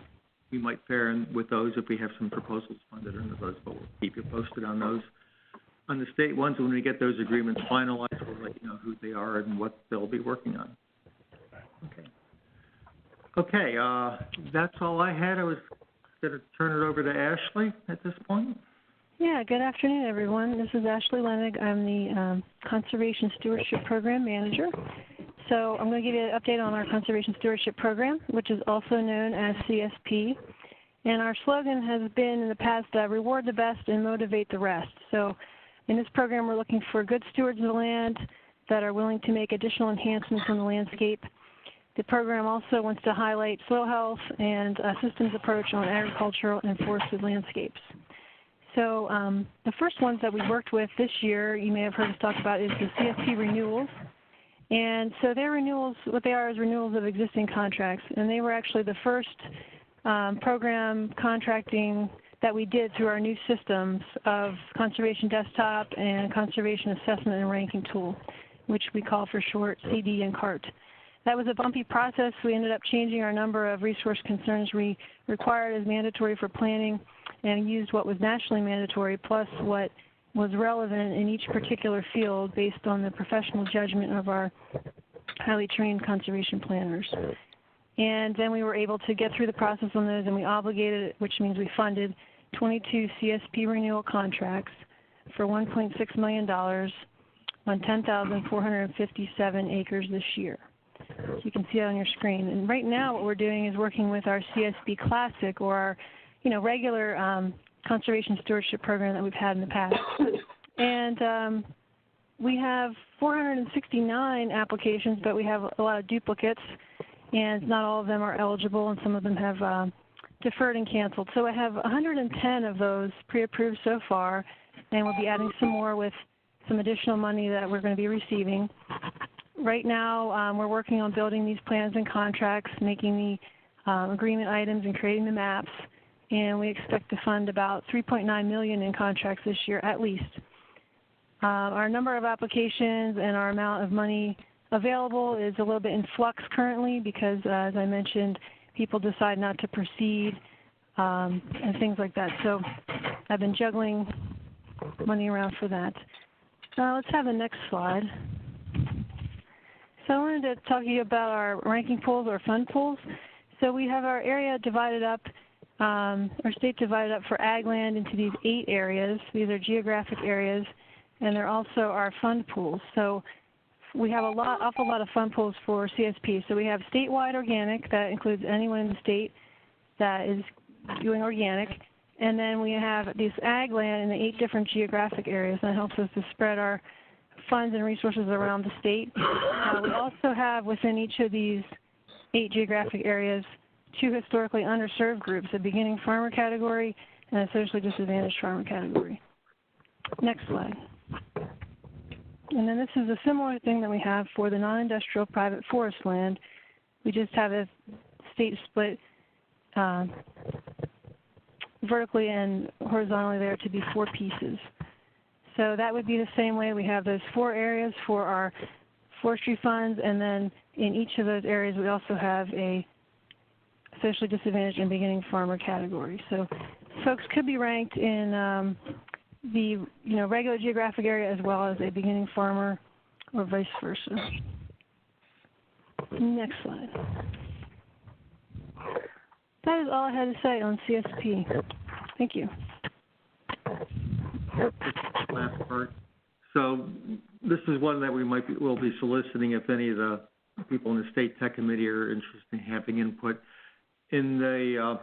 we might fare with those if we have some proposals funded under those, but we'll keep you posted on those. On the state ones, when we get those agreements finalized, we'll let you know who they are and what they'll be working on. Okay. Okay, that's all I had. I was going to turn it over to Ashley at this point. Yeah, good afternoon, everyone. This is Ashley Lenig. I'm the Conservation Stewardship Program Manager. So I'm going to give you an update on our Conservation Stewardship Program, which is also known as CSP. And our slogan has been in the past, reward the best and motivate the rest. So in this program, we're looking for good stewards of the land that are willing to make additional enhancements in the landscape. The program also wants to highlight soil health and a systems approach on agricultural and forested landscapes. So the first ones that we worked with this year, you may have heard us talk about, is the Csp Renewals. And so their renewals, what they are is renewals of existing contracts. And they were actually the first program contracting that we did through our new systems of Conservation Desktop and Conservation Assessment and Ranking Tool, which we call for short CD and CART. That was a bumpy process. We ended up changing our number of resource concerns we required as mandatory for planning and used what was nationally mandatory plus what was relevant in each particular field based on the professional judgment of our highly trained conservation planners. And then we were able to get through the process on those, and we obligated, which means we funded 22 CSP renewal contracts for $1.6 million on 10,457 acres this year. So you can see that on your screen. And right now what we're doing is working with our CSP Classic, or our regular conservation stewardship program that we've had in the past. And we have 469 applications, but we have a lot of duplicates, and not all of them are eligible, and some of them have deferred and canceled. So I have 110 of those pre-approved so far, and we'll be adding some more with some additional money that we're going to be receiving. Right now, we're working on building these plans and contracts, making the agreement items and creating the maps. and we expect to fund about $3.9 million in contracts this year at least. Our number of applications and our amount of money available is a little bit in flux currently because, as I mentioned, people decide not to proceed and things like that. So I've been juggling money around for that. Let's have the next slide. So I wanted to talk to you about our ranking pools or fund pools. So we have our area divided up, our state divided up for ag land into these 8 areas. These are geographic areas, and they're also our fund pools. So we have awful lot of fund pools for CSP. So we have statewide organic, that includes anyone in the state that is doing organic. And then we have this ag land in the 8 different geographic areas. That helps us to spread our funds and resources around the state. We also have within each of these 8 geographic areas 2 historically underserved groups, a beginning farmer category and a socially disadvantaged farmer category. Next slide. And then this is a similar thing that we have for the non-industrial private forest land. We just have a state split vertically and horizontally there to be 4 pieces. So that would be the same way. We have those 4 areas for our forestry funds, and then in each of those areas we also have a socially disadvantaged and beginning farmer category. So folks could be ranked in the regular geographic area as well as a beginning farmer or vice versa. Next slide. That is all I had to say on CSP. Thank you. Last part. So this is one that we'll be soliciting if any of the people in the State Tech Committee are interested in having input. In the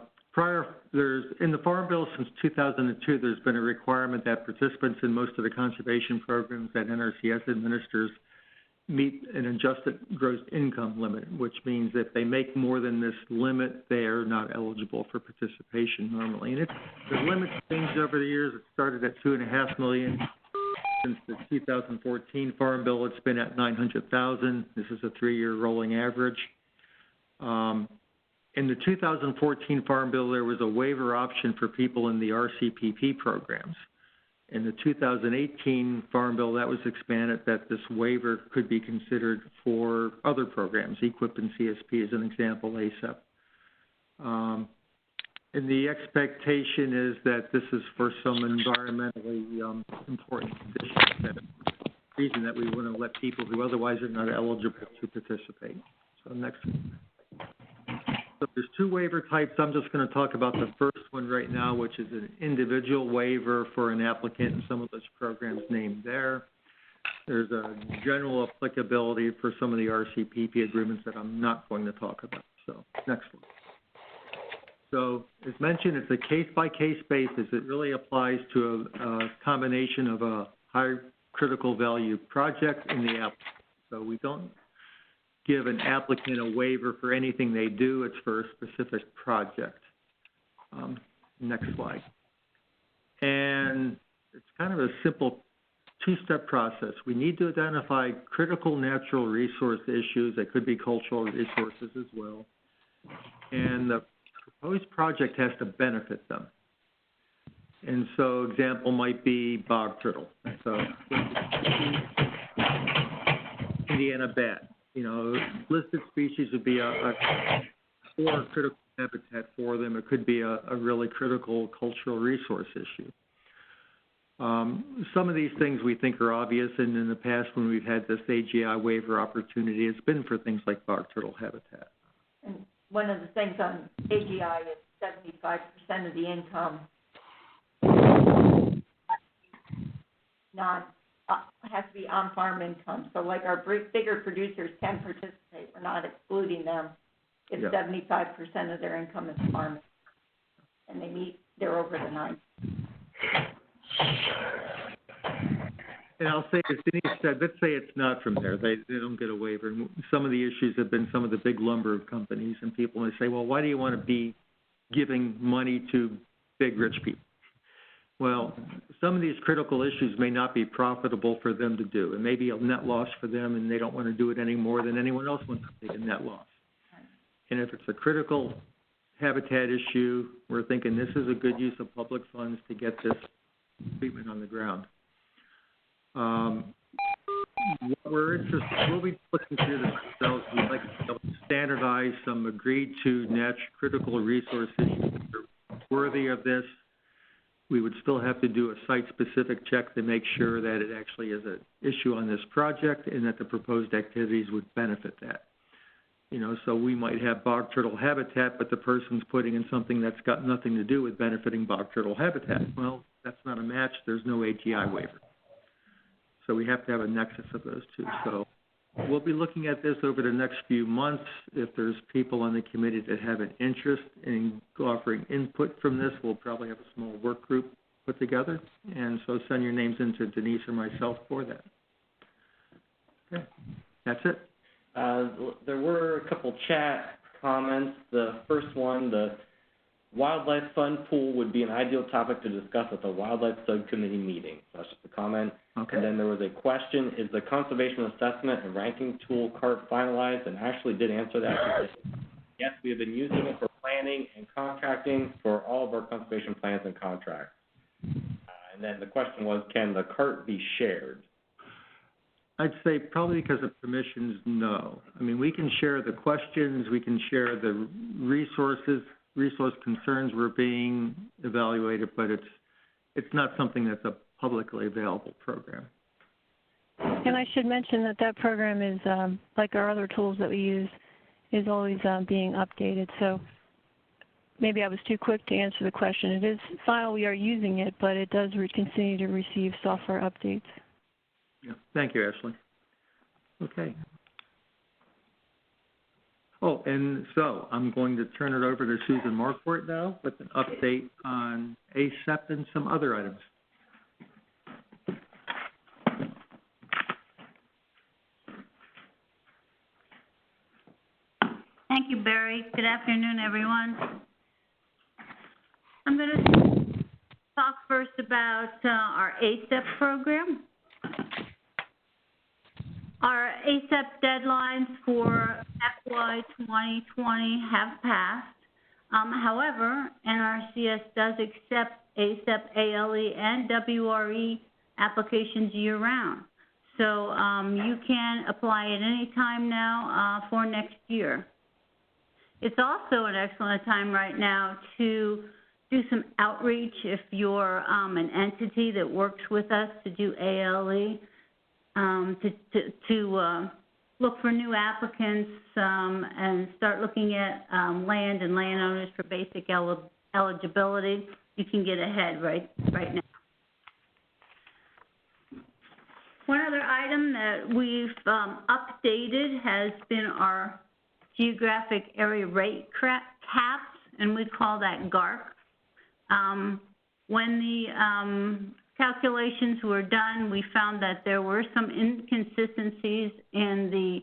in the Farm Bill since 2002, there's been a requirement that participants in most of the conservation programs that NRCS administers meet an adjusted gross income limit, which means if they make more than this limit, they are not eligible for participation normally. And the limit's changed over the years. It started at $2.5 million. Since the 2014 Farm Bill, it's been at $900,000. This is a 3-year rolling average. In the 2014 Farm Bill, there was a waiver option for people in the Rcpp programs. In the 2018 Farm Bill, that was expanded that this waiver could be considered for other programs, Eqip and CSP as an example, ASAP. And the expectation is that this is for some environmentally important conditions, that reason that we want to let people who otherwise are not eligible to participate. So next one. So there's 2 waiver types. I'm just going to talk about the first one right now, which is an individual waiver for an applicant in some of those programs named there. There's a general applicability for some of the Rcpp agreements that I'm not going to talk about. So next one. So as mentioned, it's a case-by-case basis. It really applies to a combination of a high critical value project and the applicant. So we don't give an applicant a waiver for anything they do. It's for a specific project. Next slide. And it's kind of a simple 2-step process. We need to identify critical natural resource issues. That could be cultural resources as well. And the proposed project has to benefit them. And so example might be bog turtle. So Indiana bat. Listed species would be a core critical habitat for them. It could be a really critical cultural resource issue. Some of these things we think are obvious, and in the past when we've had this AGI waiver opportunity, it's been for things like bog turtle habitat. And one of the things on AGI is 75% of the income has to be on-farm income. So like our bigger producers can participate. We're not excluding them if 75% of their income is farming. And they're over the 9. And I'll say, as Denise said, let's say it's not from there. They don't get a waiver. Some of the issues have been some of the big lumber companies, and people may say, well, why do you want to be giving money to big rich people? Well, some of these critical issues may not be profitable for them to do. It may be a net loss for them, and they don't want to do it any more than anyone else wants to take a net loss. And if it's a critical habitat issue. We're thinking this is a good use of public funds to get this treatment on the ground. What we're interested, we'll be looking through this ourselves. We'd like to be able to standardize some agreed to critical resource issues that are worthy of this. We would still have to do a site-specific check to make sure that it actually is an issue on this project and that the proposed activities would benefit that. You know, so we might have bog turtle habitat, but the person's putting in something that's got nothing to do with benefiting bog turtle habitat. Well, that's not a match. There's no AGI waiver. So we have to have a nexus of those two. So we'll be looking at this over the next few months. If there's people on the committee that have an interest in offering input from this, we'll probably have a small work group put together. And so send your names in to Denise or myself for that. Okay, that's it. There were a couple chat comments. The first one, the Wildlife Fund pool would be an ideal topic to discuss at the Wildlife Subcommittee meeting. So that's just a comment. Okay. And then there was a question, is the conservation assessment and ranking tool CART finalized? And Ashley did answer that. Yes, we have been using it for planning and contracting for all of our conservation plans and contracts. And then the question was, can the CART be shared? I'd say probably because of permissions, no. I mean, we can share the questions, we can share the resource concerns were being evaluated, but it's not something that's a publicly available program. And I should mention that that program is, like our other tools that we use, is always being updated. So maybe I was too quick to answer the question. It is file, we are using it, but it does continue to receive software updates. Yeah, thank you, Ashley. Okay. Oh, and so I'm going to turn it over to Susan Marquardt now with an update on ACEP and some other items. Thank you, Barry. Good afternoon, everyone. I'm going to talk first about our ACEP program. Our ACEP deadlines for FY 2020 have passed. However, NRCS does accept ACEP, ALE, and WRE applications year-round. So you can apply at any time now for next year. It's also an excellent time right now to do some outreach if you're an entity that works with us to do ALE. To look for new applicants and start looking at land and landowners for basic eligibility. You can get ahead right now. One other item that we've updated has been our geographic area rate caps, and we call that GARC. When the calculations were done, we found that there were some inconsistencies in the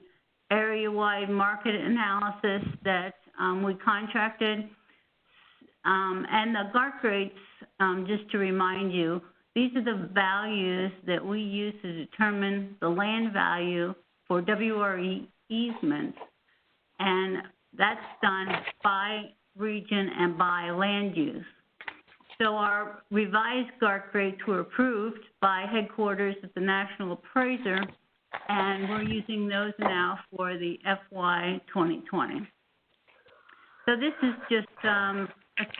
area-wide market analysis that we contracted. And the GARC rates, just to remind you, these are the values that we use to determine the land value for WRE easements. And that's done by region and by land use. So our revised GARC rates were approved by headquarters at the National Appraiser, and we're using those now for the FY 2020. So this is just a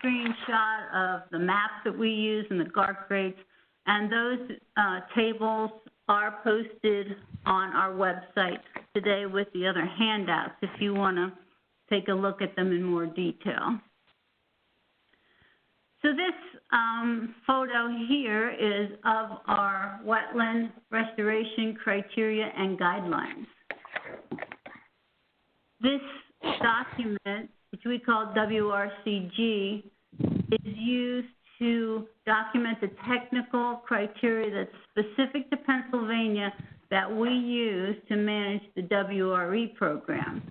screenshot of the maps that we use and the GARC rates, and those tables are posted on our website today with the other handouts if you want to take a look at them in more detail. So this photo here is of our wetland restoration criteria and guidelines. This document, which we call WRCG, is used to document the technical criteria that's specific to Pennsylvania that we use to manage the WRE program.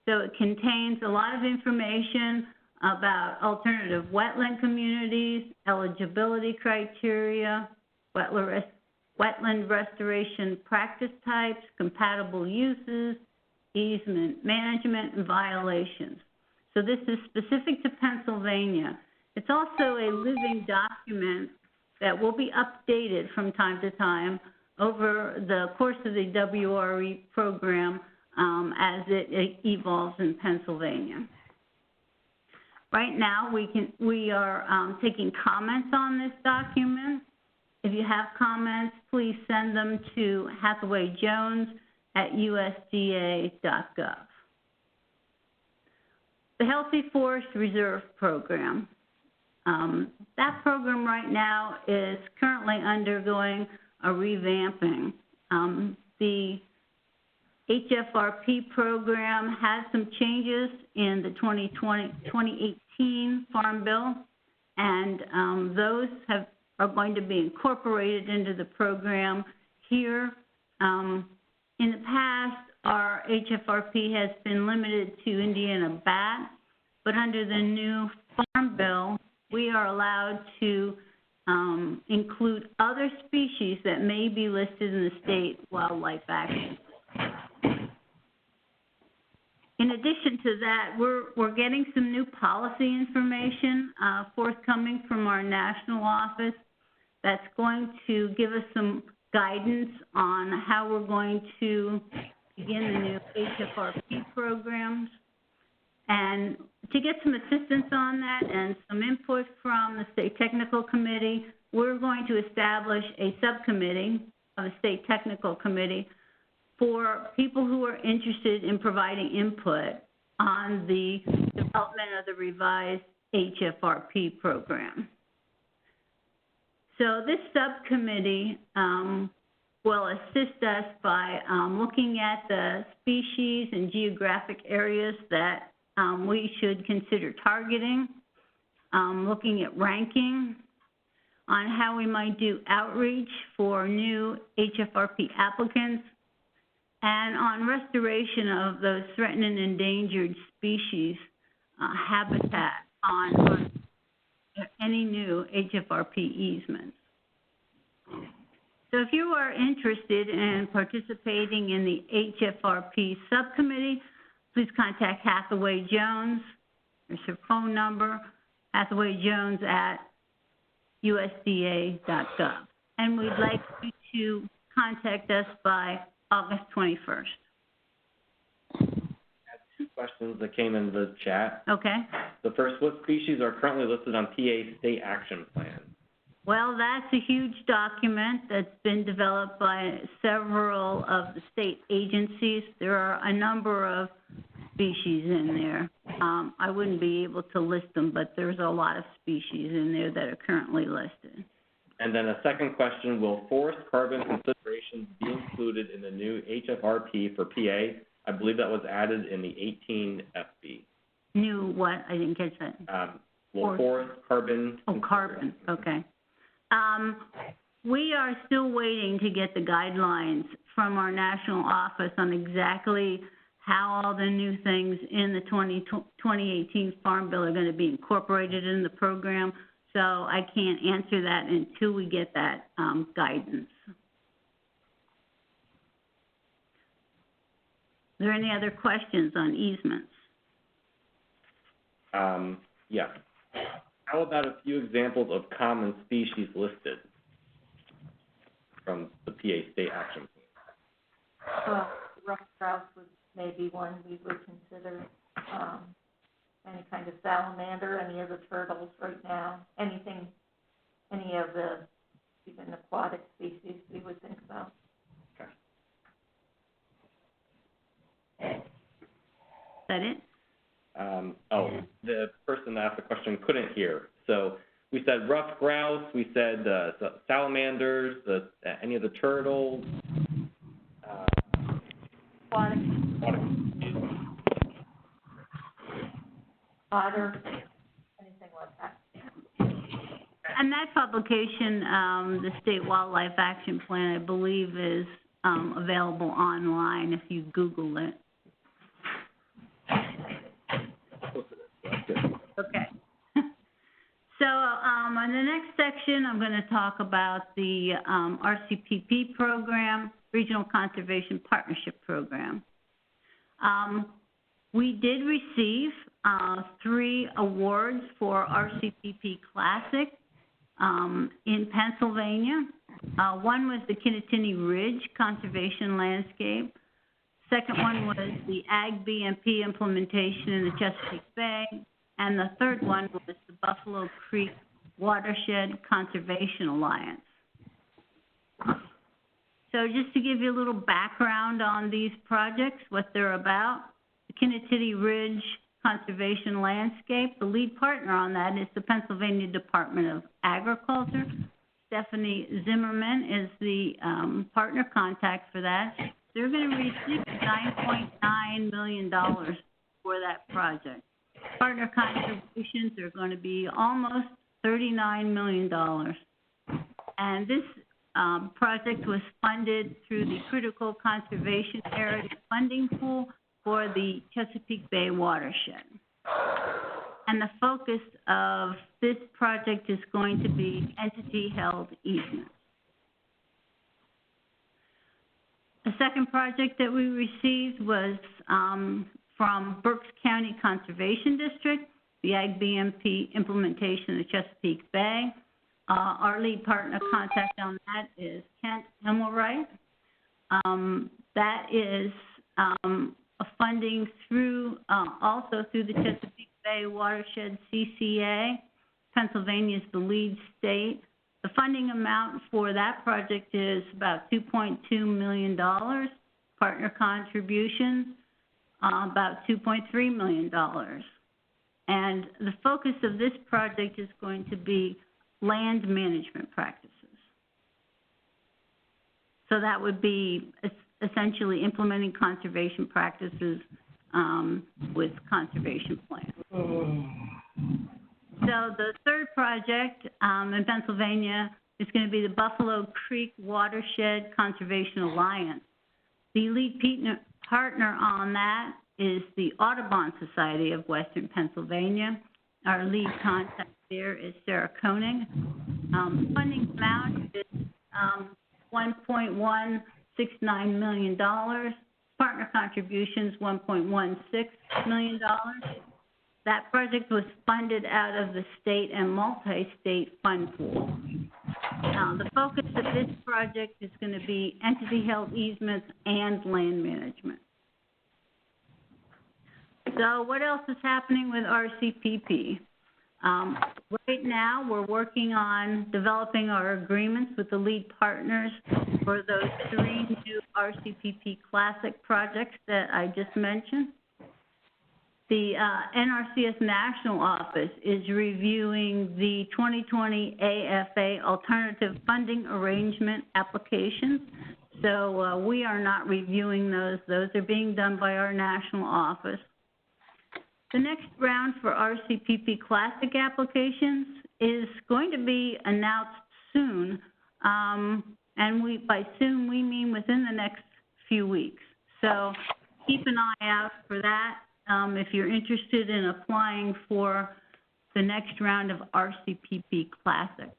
So it contains a lot of information about alternative wetland communities, eligibility criteria, wetland restoration practice types, compatible uses, easement management, and violations. So this is specific to Pennsylvania. It's also a living document that will be updated from time to time over the course of the WRE program as it evolves in Pennsylvania. Right now, we are taking comments on this document. If you have comments, please send them to hathaway.jones@usda.gov. The Healthy Forest Reserve Program. That program right now is currently undergoing a revamping. The Hfrp program had some changes in the 2018 Farm Bill, and those are going to be incorporated into the program here. In the past, our Hfrp has been limited to Indiana bat, but under the new Farm Bill, we are allowed to include other species that may be listed in the state wildlife action. In addition to that, we're getting some new policy information forthcoming from our national office that's going to give us some guidance on how we're going to begin the new Hfrp programs. And to get some assistance on that and some input from the State Technical Committee, we're going to establish a subcommittee of the State Technical Committee for people who are interested in providing input on the development of the revised Hfrp program. So this subcommittee will assist us by looking at the species and geographic areas that we should consider targeting, looking at ranking, on how we might do outreach for new Hfrp applicants, and on restoration of those threatened and endangered species habitat on any new Hfrp easements. So if you are interested in participating in the Hfrp subcommittee, please contact Hathaway Jones. There's her phone number, hathawayjones@usda.gov. And we'd like you to contact us by August 21st. I have two questions that came in the chat. Okay. The first, what species are currently listed on PA State Action Plan? Well, that's a huge document that's been developed by several of the state agencies. There are a number of species in there. I wouldn't be able to list them, but there's a lot of species in there that are currently listed. And then a second question, will forest carbon considerations be included in the new Hfrp for PA? I believe that was added in the 18 FB. New what? I didn't catch that. Forest carbon. Oh, carbon, okay. We are still waiting to get the guidelines from our national office on exactly how all the new things in the 2018 Farm Bill are going to be incorporated in the program. So I can't answer that until we get that guidance. Are there any other questions on easements? Yeah. How about a few examples of common species listed from the PA State Action Plan? Rough grouse was maybe one we would consider. Any kind of salamander, any of the turtles right now, anything, any of the even aquatic species we would think about. Okay. Is that it? The person that asked the question couldn't hear. So we said rough grouse, we said salamanders, any of the turtles, Aquatic. Otter, anything like that. And that publication, the State Wildlife Action Plan, I believe is available online if you Google it. Okay. So on the next section, I'm going to talk about the Rcpp program, Regional Conservation Partnership Program. We did receive 3 awards for Rcpp Classic in Pennsylvania. One was the Kittatinny Ridge Conservation Landscape. Second one was the Ibmp implementation in the Chesapeake Bay. And the third one was the Buffalo Creek Watershed Conservation Alliance. So just to give you a little background on these projects, what they're about, the Kittatinny Ridge Conservation Landscape, the lead partner on that is the Pennsylvania Department of Agriculture. Stephanie Zimmerman is the partner contact for that. They're going to receive $9.9 million for that project. Partner contributions are going to be almost $39 million. And this project was funded through the Critical Conservation Area Funding Pool for the Chesapeake Bay Watershed. And the focus of this project is going to be entity-held easements. The second project that we received was from Berks County Conservation District, the Ibmp implementation of Chesapeake Bay. Our lead partner contact on that is Kent Himmelwright. That is a funding through, also through the Chesapeake Bay Watershed CCA. Pennsylvania is the lead state. The funding amount for that project is about $2.2 million. Partner contributions, about $2.3 million. And the focus of this project is going to be land management practices. So that would be essentially implementing conservation practices with conservation plans. So the third project in Pennsylvania is going to be the Buffalo Creek Watershed Conservation Alliance. The lead partner on that is the Audubon Society of Western Pennsylvania. Our lead contact there is Sarah Koenig. Funding amount is $1.169 million. Partner contributions, $1.16 million. That project was funded out of the state and multi-state fund pool. The focus of this project is going to be entity-held easements and land management. So what else is happening with Rcpp? Right now, we're working on developing our agreements with the lead partners for those 3 new Rcpp Classic projects that I just mentioned. The NRCS National Office is reviewing the 2020 AFA Alternative Funding Arrangement applications. So we are not reviewing those. Those are being done by our national office. The next round for Rcpp Classic applications is going to be announced soon. And by soon, we mean within the next few weeks. So keep an eye out for that. If you're interested in applying for the next round of Rcpp Classic.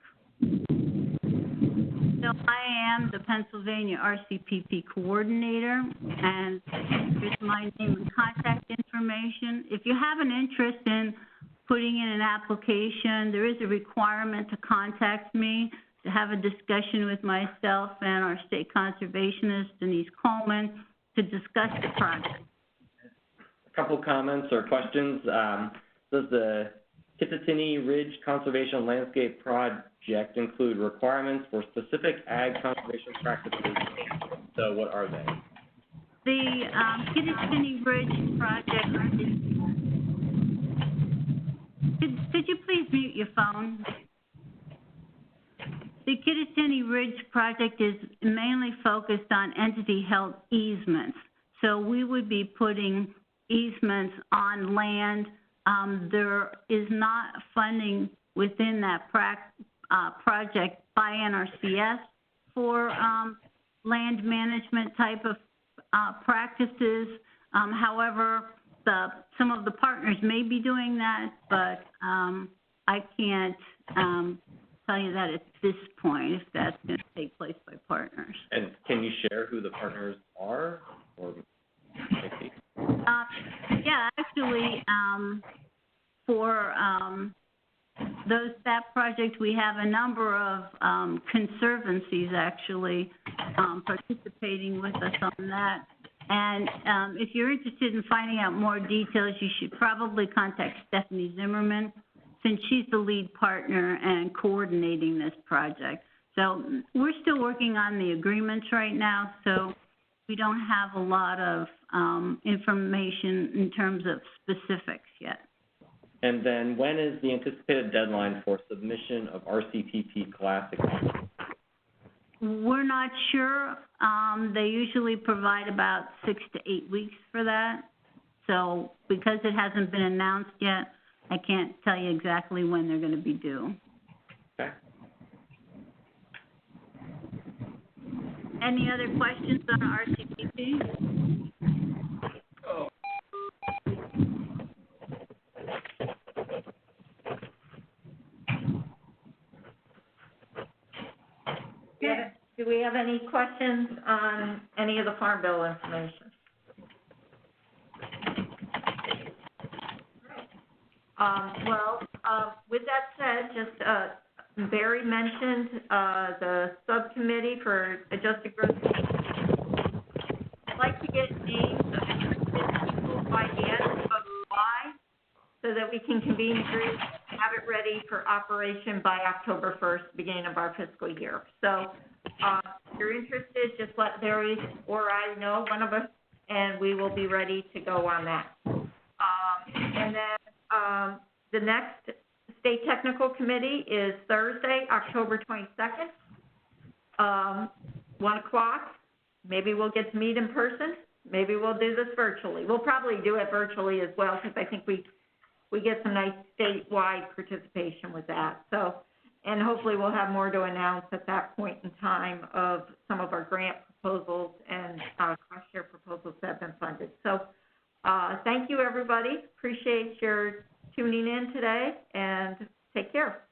So I am the Pennsylvania Rcpp Coordinator, and here's my name and contact information. If you have an interest in putting in an application, there is a requirement to contact me to have a discussion with myself and our state conservationist, Denise Coleman, to discuss the project. A couple comments or questions. Does the Kittatinny Ridge Conservation Landscape Project include requirements for specific ag conservation practices? So what are they? The Kittatinny Ridge Project is, could you please mute your phone? The Kittatinny Ridge Project is mainly focused on entity-held easements. So we would be putting easements on land. There is not funding within that project by NRCS for land management type of practices. However, some of the partners may be doing that, but I can't tell you that at this point if that's going to take place by partners. And can you share who the partners are? Or yeah, actually, for that project, we have a number of conservancies actually participating with us on that. And if you're interested in finding out more details, you should probably contact Stephanie Zimmerman, since she's the lead partner and coordinating this project. So we're still working on the agreements right now, so we don't have a lot of information in terms of specifics yet. And then when is the anticipated deadline for submission of Rctp Classic? We're not sure. They usually provide about 6 to 8 weeks for that. So because it hasn't been announced yet, I can't tell you exactly when they're going to be due. Okay. Any other questions on Rctp? Do we have any questions on any of the Farm Bill information? With that said, just Barry mentioned the subcommittee for adjusted growth. I'd like to get names of interested people by the end of July so that we can convene a group and have it ready for operation by October 1st, beginning of our fiscal year. So if you're interested, just let Barry or I know, one of us, and we will be ready to go on that. And then the next State Technical Committee is Thursday, October 22nd, 1 o'clock. Maybe we'll get to meet in person. Maybe we'll do this virtually. We'll probably do it virtually as well, because I think we get some nice statewide participation with that. So, and hopefully we'll have more to announce at that point in time of some of our grant proposals and cost share proposals that have been funded. So thank you, everybody. Appreciate your tuning in today, and take care.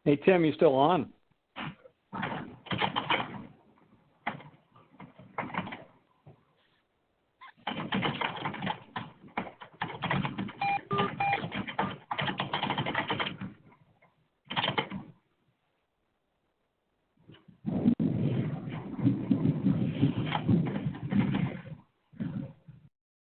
Hey, Tim, you still on?